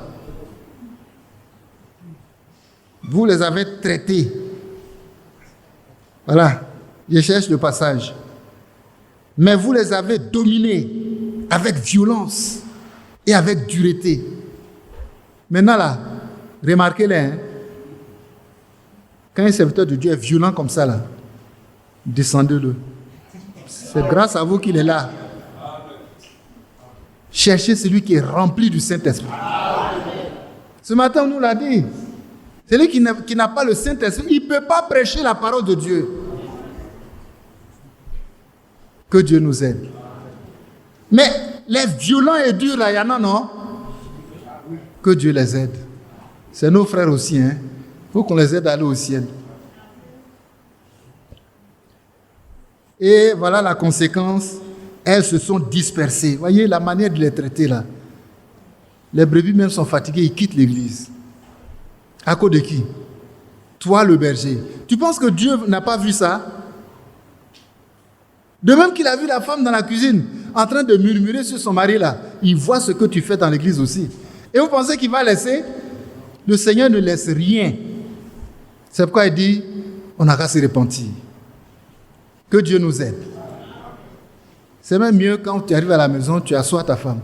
Vous les avez traités. Voilà, je cherche le passage. Mais vous les avez dominés avec violence et avec dureté. Maintenant là, remarquez-les, hein? Quand un serviteur de Dieu est violent comme ça là, descendez-le. C'est grâce à vous qu'il est là. Cherchez celui qui est rempli du Saint-Esprit. Ce matin, on nous l'a dit. Celui qui n'a pas le Saint-Esprit, il ne peut pas prêcher la parole de Dieu. Que Dieu nous aide. Mais les violents et durs, là, il y en a, non? Que Dieu les aide. C'est nos frères aussi, hein? Il faut qu'on les aide à aller au ciel. Et voilà la conséquence. Elles se sont dispersées. Voyez la manière de les traiter, là. Les brebis même sont fatiguées, ils quittent l'église. À cause de qui? Toi, le berger. Tu penses que Dieu n'a pas vu ça? De même qu'il a vu la femme dans la cuisine en train de murmurer sur son mari là, il voit ce que tu fais dans l'église aussi. Et vous pensez qu'il va laisser? Le Seigneur ne laisse rien. C'est pourquoi il dit, on n'a qu'à se repentir. Que Dieu nous aide. C'est même mieux quand tu arrives à la maison, tu assois ta femme.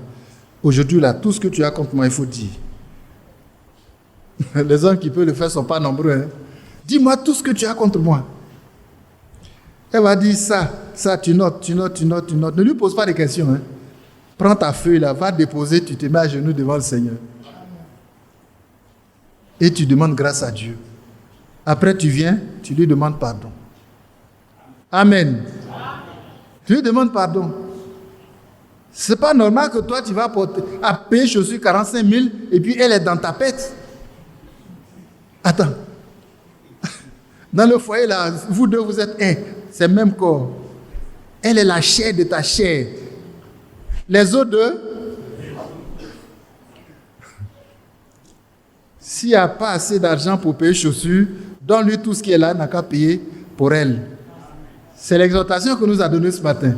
Aujourd'hui, là, tout ce que tu as contre moi, il faut dire. Les hommes qui peuvent le faire ne sont pas nombreux. Hein. Dis-moi tout ce que tu as contre moi. Elle va dire ça, tu notes. Ne lui pose pas de questions. Hein. Prends ta feuille là, va déposer, tu te mets à genoux devant le Seigneur. Et tu demandes grâce à Dieu. Après, tu viens, tu lui demandes pardon. Amen. Tu lui demandes pardon. C'est pas normal que toi, tu vas payer chaussures 45 000 et puis elle est dans ta pète. Attends. Dans le foyer là, vous deux, vous êtes un. C'est le même corps. Elle est la chair de ta chair. Les autres deux, s'il n'y a pas assez d'argent pour payer chaussures, donne-lui tout ce qui est là, n'a qu'à payer pour elle. C'est l'exhortation que nous a donnée ce matin.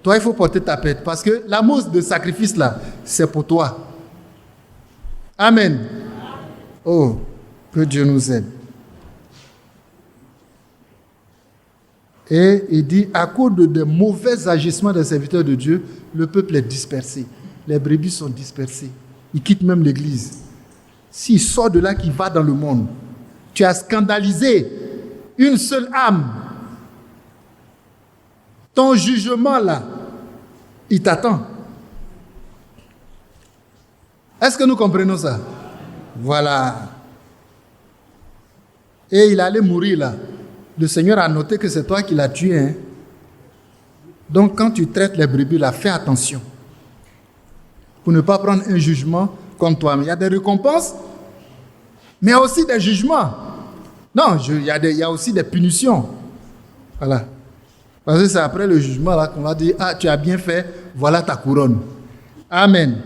Toi, il faut porter ta pète parce que l'amour de sacrifice là, c'est pour toi. Amen. Oh, que Dieu nous aide. Et il dit, à cause de mauvais agissements des serviteurs de Dieu, le peuple est dispersé. Les brebis sont dispersées. Ils quittent même l'église. S'il sort de là, qu'il va dans le monde, tu as scandalisé une seule âme. Ton jugement là, il t'attend. Est-ce que nous comprenons ça? Voilà. Et il allait mourir là. Le Seigneur a noté que c'est toi qui l'as tué. Hein? Donc quand tu traites les brebis là, fais attention. Pour ne pas prendre un jugement contre toi. Mais il y a des récompenses, mais il y a aussi des jugements. Non, il y a aussi des punitions. Voilà. Parce que c'est après le jugement là qu'on va dire, ah, tu as bien fait, voilà ta couronne. Amen.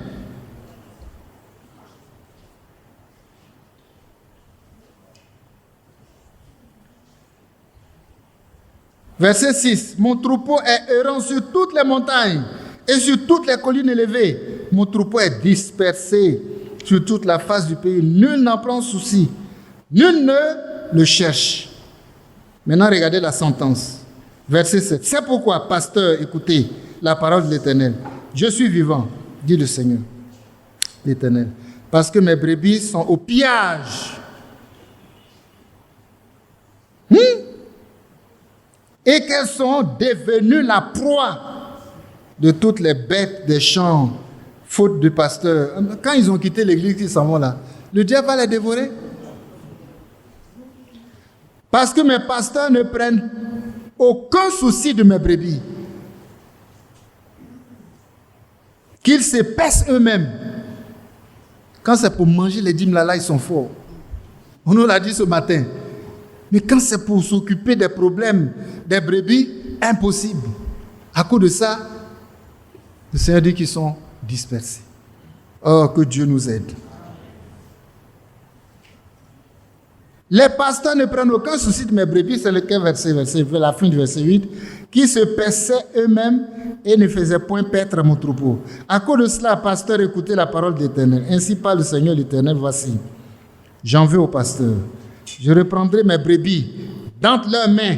Verset 6. Mon troupeau est errant sur toutes les montagnes et sur toutes les collines élevées. Mon troupeau est dispersé sur toute la face du pays. Nul n'en prend souci. Nul ne le cherche. Maintenant, regardez la sentence. Verset 7. C'est pourquoi, pasteur, écoutez la parole de l'Éternel. Je suis vivant, dit le Seigneur, l'Éternel, parce que mes brebis sont au pillage. Et qu'elles sont devenues la proie de toutes les bêtes des champs, faute du pasteur. Quand ils ont quitté l'église, ils s'en vont là. Le diable va les dévorer. Parce que mes pasteurs ne prennent aucun souci de mes brebis. Qu'ils se paissent eux-mêmes. Quand c'est pour manger les dîmes là, ils sont forts. On nous l'a dit ce matin. Mais quand c'est pour s'occuper des problèmes des brebis, impossible. À cause de ça, le Seigneur dit qu'ils sont dispersés. Oh, que Dieu nous aide. Les pasteurs ne prennent aucun souci de mes brebis, c'est lequel verset, la fin du verset 8, qui se paissaient eux-mêmes et ne faisaient point paître mon troupeau. À cause de cela, pasteur, écoutez la parole de l'Éternel. Ainsi parle le Seigneur l'Éternel, voici. J'en veux au pasteur. Je reprendrai mes brebis d'entre leurs mains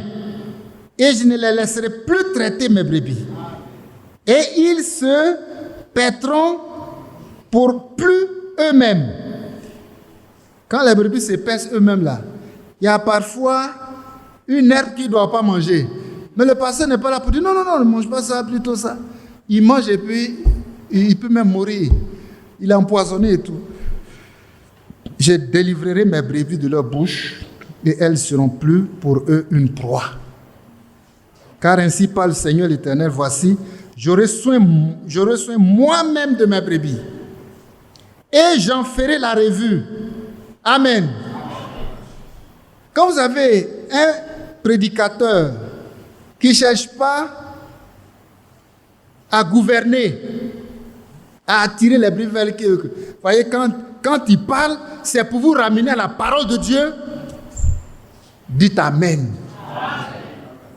et je ne les laisserai plus traiter mes brebis. Et ils se paîtront pour plus eux-mêmes. Quand les brebis se paissent eux-mêmes là, il y a parfois une herbe qu'ils ne doivent pas manger. Mais le pasteur n'est pas là pour dire non, ne mange pas ça, plutôt ça. Il mange et puis il peut même mourir. Il est empoisonné et tout. Je délivrerai mes brebis de leur bouche et elles seront plus pour eux une proie. Car ainsi parle le Seigneur l'Éternel, voici, j'aurai soin moi-même de mes brebis et j'en ferai la revue. Amen. Quand vous avez un prédicateur qui ne cherche pas à gouverner, à attirer les brebis vers lui, vous voyez, quand il parle, c'est pour vous ramener à la parole de Dieu. Dites Amen.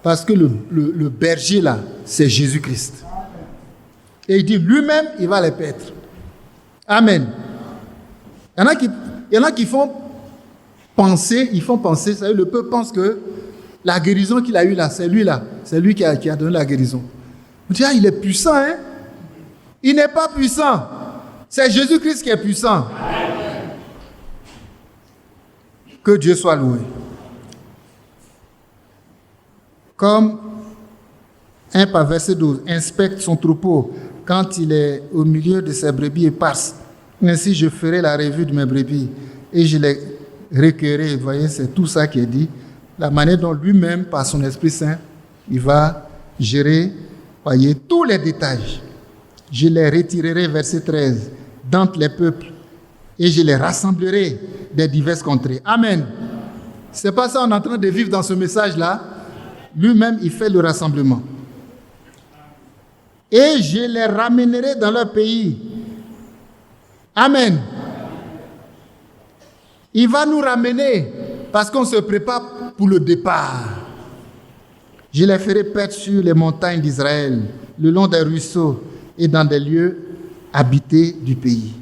Parce que le berger là, c'est Jésus-Christ. Et il dit lui-même, il va les paître. Amen. Il y en a qui font penser, ça veut dire, le peuple pense que la guérison qu'il a eue là, c'est lui qui a donné la guérison. On dit, il est puissant, hein? Il n'est pas puissant. C'est Jésus-Christ qui est puissant. Que Dieu soit loué. Comme 1 par verset 12, inspecte son troupeau quand il est au milieu de ses brebis éparses. Ainsi, je ferai la revue de mes brebis et je les recueillerai. Vous voyez, c'est tout ça qui est dit. La manière dont lui-même, par son Esprit Saint, il va gérer, voyez, tous les détails. Je les retirerai, verset 13, d'entre les peuples et je les rassemblerai des diverses contrées. Amen. C'est pas ça qu'on est en train de vivre dans ce message-là. Lui-même, il fait le rassemblement. Et je les ramènerai dans leur pays. Amen. Il va nous ramener parce qu'on se prépare pour le départ. Je les ferai paître sur les montagnes d'Israël, le long des ruisseaux et dans des lieux habités du pays.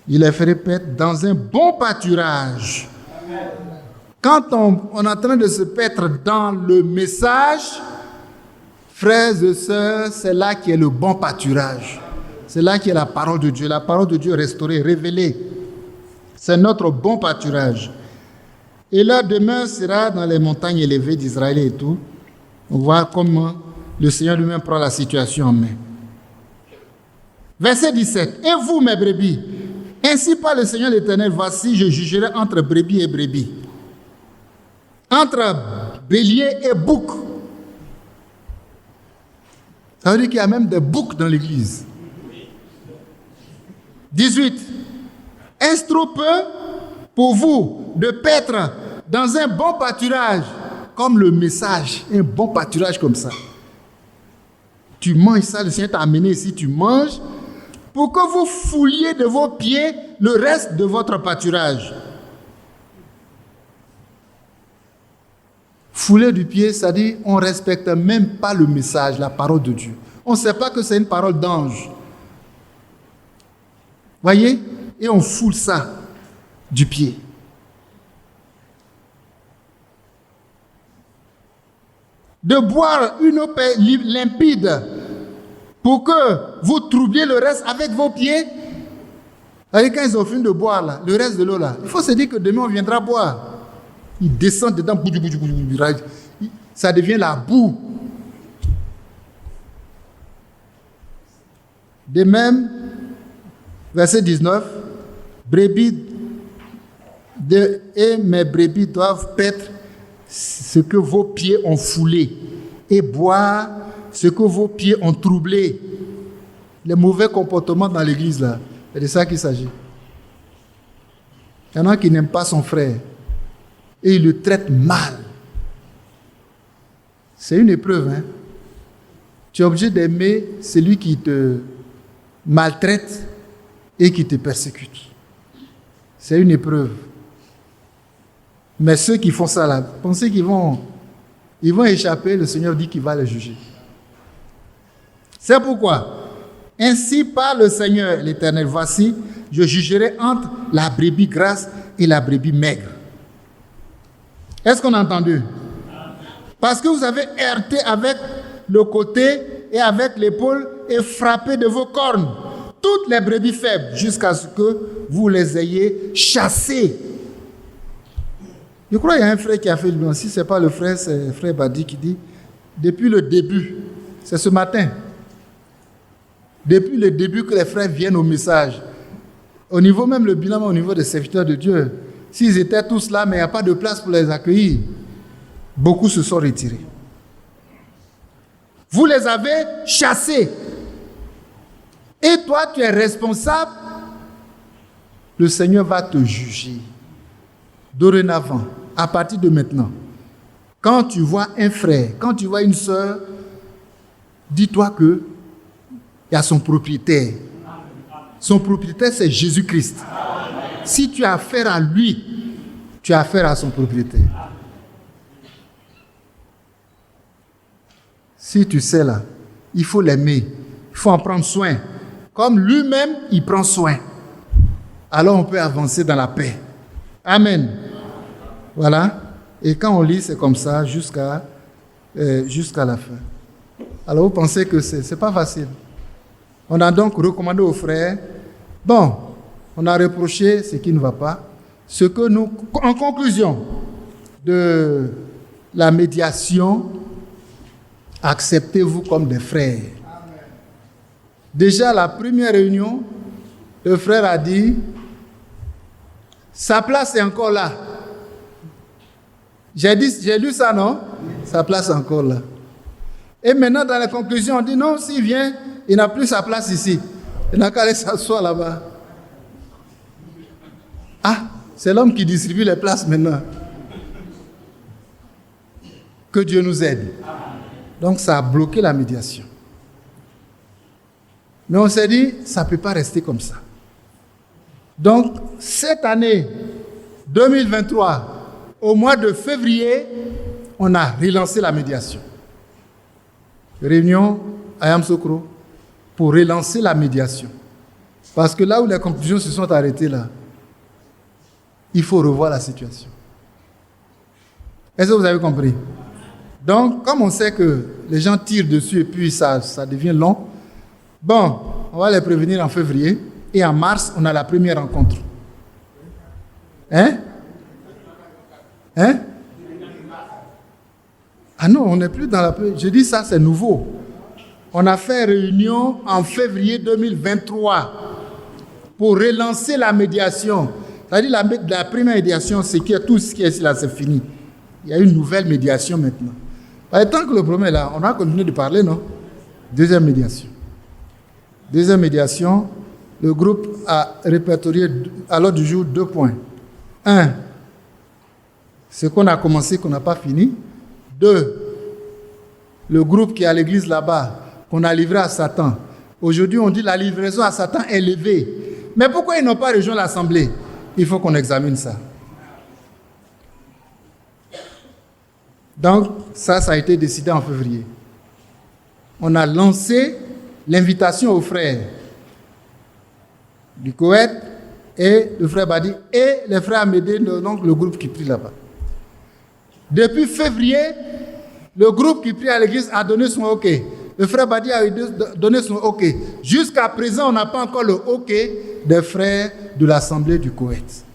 Je les ferai paître dans un bon pâturage. Quand on est en train de se paître dans le message, frères et sœurs, c'est là qui est le bon pâturage. C'est là qui est la parole de Dieu. La parole de Dieu restaurée, révélée. C'est notre bon pâturage. Et leur demeure sera dans les montagnes élevées d'Israël et tout. On voit comment le Seigneur lui-même prend la situation en main. Verset 17. Et vous, mes brebis, ainsi parle le Seigneur l'Éternel, voici, je jugerai entre brebis et brebis, entre bélier et bouc. Ça veut dire qu'il y a même des boucs dans l'église. 18. Est-ce trop peu pour vous de paître dans un bon pâturage, comme le message, un bon pâturage comme ça? Tu manges ça, le Seigneur t'a amené ici, tu manges, pour que vous fouliez de vos pieds le reste de votre pâturage. Fouler du pied, c'est-à-dire on ne respecte même pas le message, la parole de Dieu. On ne sait pas que c'est une parole d'ange. Voyez? Et on foule ça du pied. De boire une eau limpide pour que vous troubliez le reste avec vos pieds. Allez, quand ils ont fini de boire là, le reste de l'eau là, il faut se dire que demain on viendra boire. Ils descendent dedans, ça devient la boue. De même, verset 19, et mes brebis doivent paître ce que vos pieds ont foulé et boire ce que vos pieds ont troublé. Les mauvais comportements dans l'église, là, c'est de ça qu'il s'agit. Il y en a qui n'aiment pas son frère et il le traite mal. C'est une épreuve, hein? Tu es obligé d'aimer celui qui te maltraite et qui te persécute. C'est une épreuve. Mais ceux qui font ça là, pensez qu'ils vont échapper, le Seigneur dit qu'il va les juger. C'est pourquoi, ainsi parle le Seigneur l'Éternel, voici, je jugerai entre la brebis grasse et la brebis maigre. Est-ce qu'on a entendu? Parce que vous avez heurté avec le côté et avec l'épaule et frappé de vos cornes toutes les brebis faibles jusqu'à ce que vous les ayez chassées. Je crois qu'il y a un frère qui a fait le bien. Si ce n'est pas le frère, c'est le frère Badi qui dit, depuis le début, c'est ce matin, depuis le début que les frères viennent au message, au niveau même le bilan, au niveau des serviteurs de Dieu, s'ils étaient tous là, mais il n'y a pas de place pour les accueillir, beaucoup se sont retirés. Vous les avez chassés. Et toi, tu es responsable. Le Seigneur va te juger. Dorénavant, à partir de maintenant, quand tu vois un frère, quand tu vois une sœur, dis-toi que il y a son propriétaire. Son propriétaire, c'est Jésus-Christ. Si tu as affaire à lui, tu as affaire à son propriétaire. Si tu sais là, il faut l'aimer, il faut en prendre soin. Comme lui-même, il prend soin. Alors on peut avancer dans la paix. Amen. Voilà. Et quand on lit, c'est comme ça jusqu'à la fin. Alors vous pensez que ce n'est pas facile. On a donc recommandé aux frères, bon, on a reproché ce qui ne va pas, ce que nous, en conclusion de la médiation, acceptez-vous comme des frères. Déjà, la première réunion, le frère a dit, sa place est encore là. J'ai lu ça, non? Sa place est encore là. Et maintenant, dans la conclusion, on dit, non, s'il vient, il n'a plus sa place ici. Il n'a qu'à aller s'asseoir là-bas. Ah, c'est l'homme qui distribue les places maintenant. Que Dieu nous aide. Donc, ça a bloqué la médiation. Mais on s'est dit, ça ne peut pas rester comme ça. Donc, cette année 2023, au mois de février, on a relancé la médiation. Réunion à Yamoussoukro pour relancer la médiation. Parce que là où les conclusions se sont arrêtées, là, il faut revoir la situation. Est-ce que vous avez compris? Donc, comme on sait que les gens tirent dessus et puis ça devient long, bon, on va les prévenir en février et en mars, on a la première rencontre. Hein? Ah non, on n'est plus dans la... Je dis ça, c'est nouveau. On a fait réunion en février 2023 pour relancer la médiation. C'est-à-dire la première médiation, c'est que tout ce qui est ici là, c'est fini. Il y a une nouvelle médiation maintenant. Tant que le problème est là, on a continué de parler, non? Deuxième médiation. Deuxième médiation, le groupe a répertorié à l'ordre du jour 2 points. 1, ce qu'on a commencé, qu'on n'a pas fini. 2, le groupe qui est à l'église là-bas, qu'on a livré à Satan. Aujourd'hui, on dit la livraison à Satan est levée. Mais pourquoi ils n'ont pas rejoint l'assemblée? Il faut qu'on examine ça. Donc, ça a été décidé en février. On a lancé l'invitation aux frères du Koweït et le frère Badi et les frères Amédée, donc le groupe qui prie là-bas. Depuis février, le groupe qui prie à l'église a donné son OK. Le frère Badi a donné son OK. Jusqu'à présent, on n'a pas encore le OK des frères de l'Assemblée du Koweït.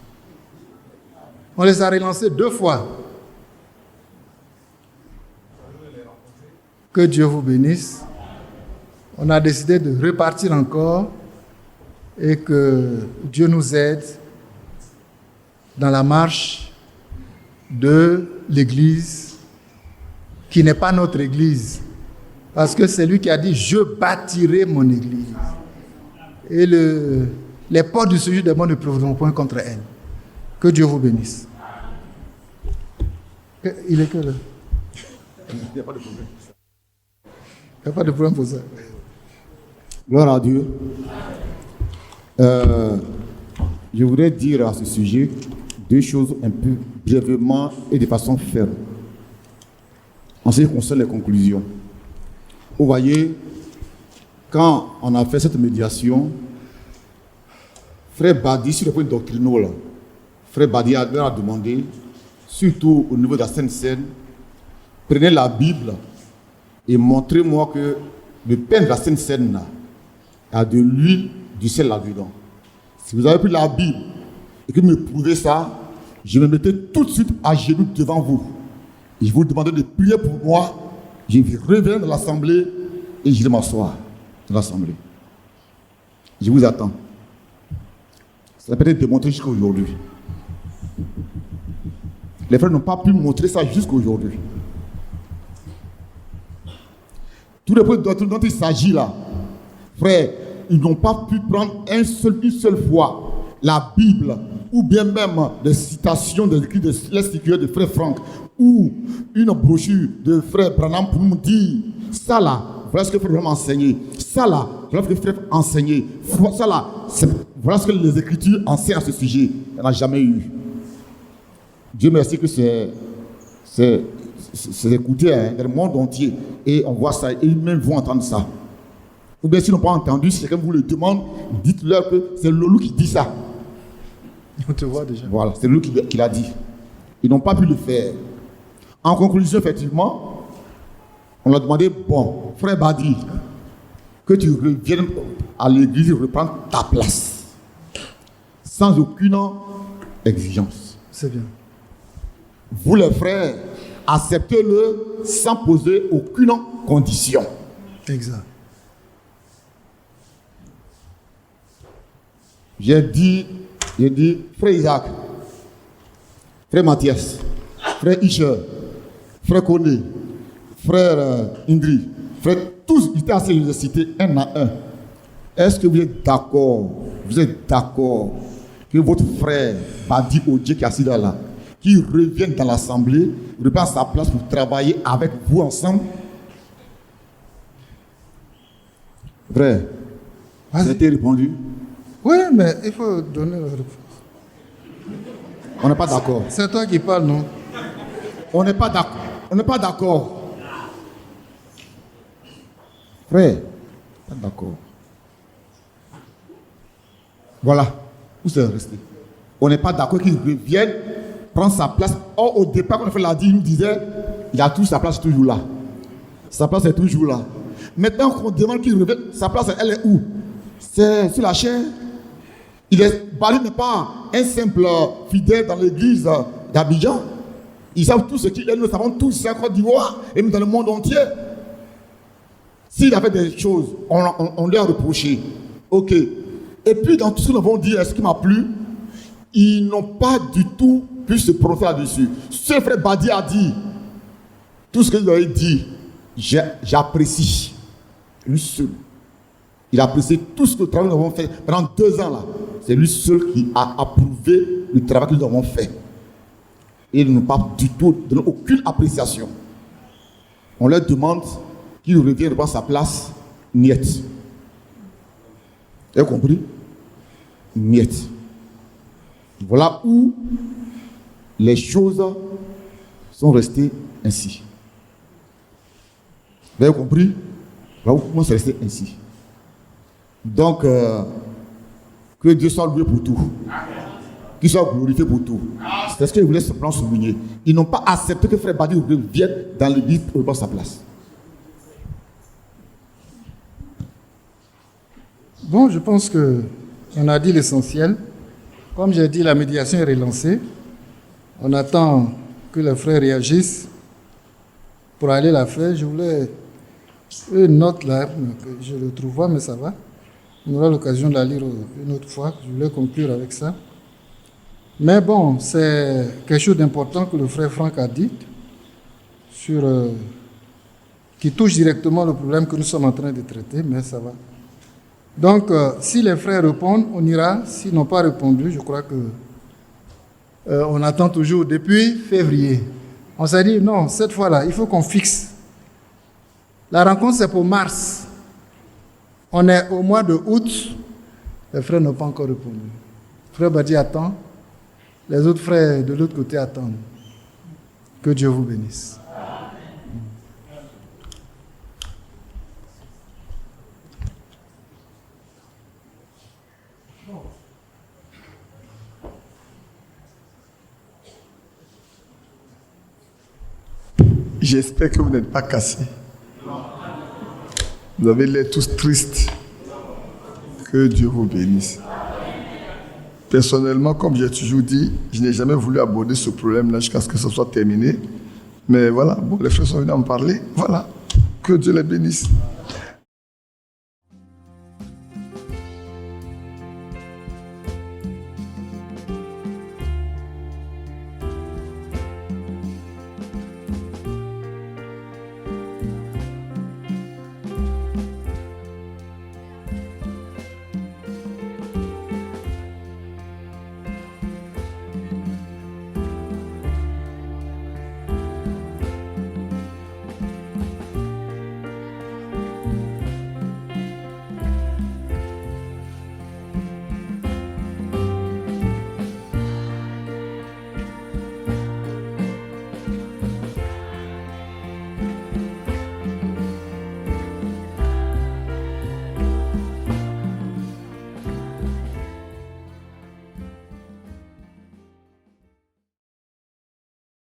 On les a relancés 2 fois. Que Dieu vous bénisse. On a décidé de repartir encore et que Dieu nous aide dans la marche de l'Église qui n'est pas notre Église. Parce que c'est lui qui a dit « Je bâtirai mon Église ». Et les portes du séjour des morts ne prévaudront point contre elle. Que Dieu vous bénisse. Il est que là. Il n'y a pas de problème. Il n'y a pas de problème pour ça. Gloire à Dieu. Je voudrais dire à ce sujet 2 choses un peu brièvement et de façon ferme. En ce qui concerne les conclusions. Vous voyez, quand on a fait cette médiation, Frère Badi, sur le point doctrinal, là, Frère Badi a demandé, surtout au niveau de la Sainte Seine, prenez la Bible et montrez-moi que le pain de la Sainte Seine là, a de l'huile du ciel là-dedans. Si vous avez pris la Bible et que vous me prouvez ça, je me mettais tout de suite à genoux devant vous. Et je vous demandais de prier pour moi. Je reviens dans l'assemblée et je vais m'asseoir dans l'assemblée. Je vous attends. Ça peut être démontré jusqu'à aujourd'hui. Les frères n'ont pas pu montrer ça jusqu'à aujourd'hui. Tous les points dont il s'agit là, frères, ils n'ont pas pu prendre une seule fois la Bible ou bien même des citations des écrits de l'Institut de Frère Franck ou une brochure de Frère Branham pour nous dire ça là, voilà ce que Frère Branham a enseigné, ça là, voilà ce que Frère a enseigné, ça là, voilà ce que les Écritures enseignent à ce sujet. Il n'y en a jamais eu. Dieu merci que c'est écouté dans le monde entier et on voit ça et ils-mêmes vont entendre ça. Ou bien s'ils n'ont pas entendu, si quelqu'un vous le demande, dites-leur que c'est Lolo qui dit ça. On te voit déjà. Voilà, c'est Lolo qui l'a dit. Ils n'ont pas pu le faire. En conclusion, effectivement, On lui a demandé, bon, frère Badi, que tu reviennes à l'église et reprendre ta place. Sans aucune exigence. C'est bien. Vous les frères, acceptez-le sans poser aucune condition. Exact. J'ai dit, frère Isaac, frère Mathias, frère Isher, frère Koné, frère Indri, frère, tous ils étaient à cette université, un à un. Est-ce que vous êtes d'accord? Vous êtes d'accord que votre frère Badi Odje qui est assis là, qui revienne dans l'assemblée, reprend sa place pour travailler avec vous ensemble? Vrai. Ça a été répondu. Oui, mais il faut donner la réponse. On n'est pas d'accord. C'est toi qui parles, non? On n'est pas d'accord. On n'est pas d'accord. Frère, pas d'accord. Voilà. Où c'est resté? On n'est pas d'accord qu'il revienne prendre sa place. Or, au départ, quand le frère l'a dit, il nous disait, il a toujours sa place toujours là. Sa place est toujours là. Maintenant qu'on demande qu'il revienne, sa place, elle est où? C'est sur la chair. Bali n'est pas un simple fidèle dans l'église d'Abidjan. Ils savent tout ce qu'il est, nous savons tous ici en Côte d'Ivoire et même dans le monde entier. S'il a fait des choses, on lui a reproché. Ok. Et puis dans tout ce que nous avons dit, ce qui m'a plu, ils n'ont pas du tout pu se prononcer là-dessus. Ce frère Badi a dit, tout ce que vous avez dit, j'apprécie. Lui seul. Il a apprécié tout ce que nous avons fait pendant 2 ans là. C'est lui seul qui a approuvé le travail que nous avons fait. Et ils n'ont pas du tout donné aucune appréciation. On leur demande qu'il revienne reprendre sa place, niet. Vous avez compris? Niet. Voilà où les choses sont restées ainsi. Vous avez compris? Voilà où c'est resté ainsi. Donc, que Dieu soit loué pour tout. Qu'il soit glorifié pour tout. C'est ce que je voulais simplement souligner. Ils n'ont pas accepté que frère Badi revienne dans l'église pour reprendre sa place. Bon, je pense qu'on a dit l'essentiel. Comme j'ai dit, la médiation est relancée. On attend que les frères réagissent pour aller la faire. Je voulais une note là, je ne le trouve pas, mais ça va. On aura l'occasion de la lire une autre fois. Je voulais conclure avec ça. Mais bon, c'est quelque chose d'important que le frère Franck a dit, qui touche directement le problème que nous sommes en train de traiter, mais ça va. Donc, si les frères répondent, on ira. S'ils n'ont pas répondu, je crois que on attend toujours depuis février. On s'est dit, non, cette fois-là, il faut qu'on fixe. La rencontre, c'est pour mars. On est au mois de août. Les frères n'ont pas encore répondu. Le frère Badi attend. Les autres frères de l'autre côté attendent. Que Dieu vous bénisse. J'espère que vous n'êtes pas cassés. Vous avez l'air tous tristes. Que Dieu vous bénisse. Personnellement, comme j'ai toujours dit, je n'ai jamais voulu aborder ce problème-là jusqu'à ce que ce soit terminé. Mais voilà, bon, les frères sont venus en parler. Voilà. Que Dieu les bénisse.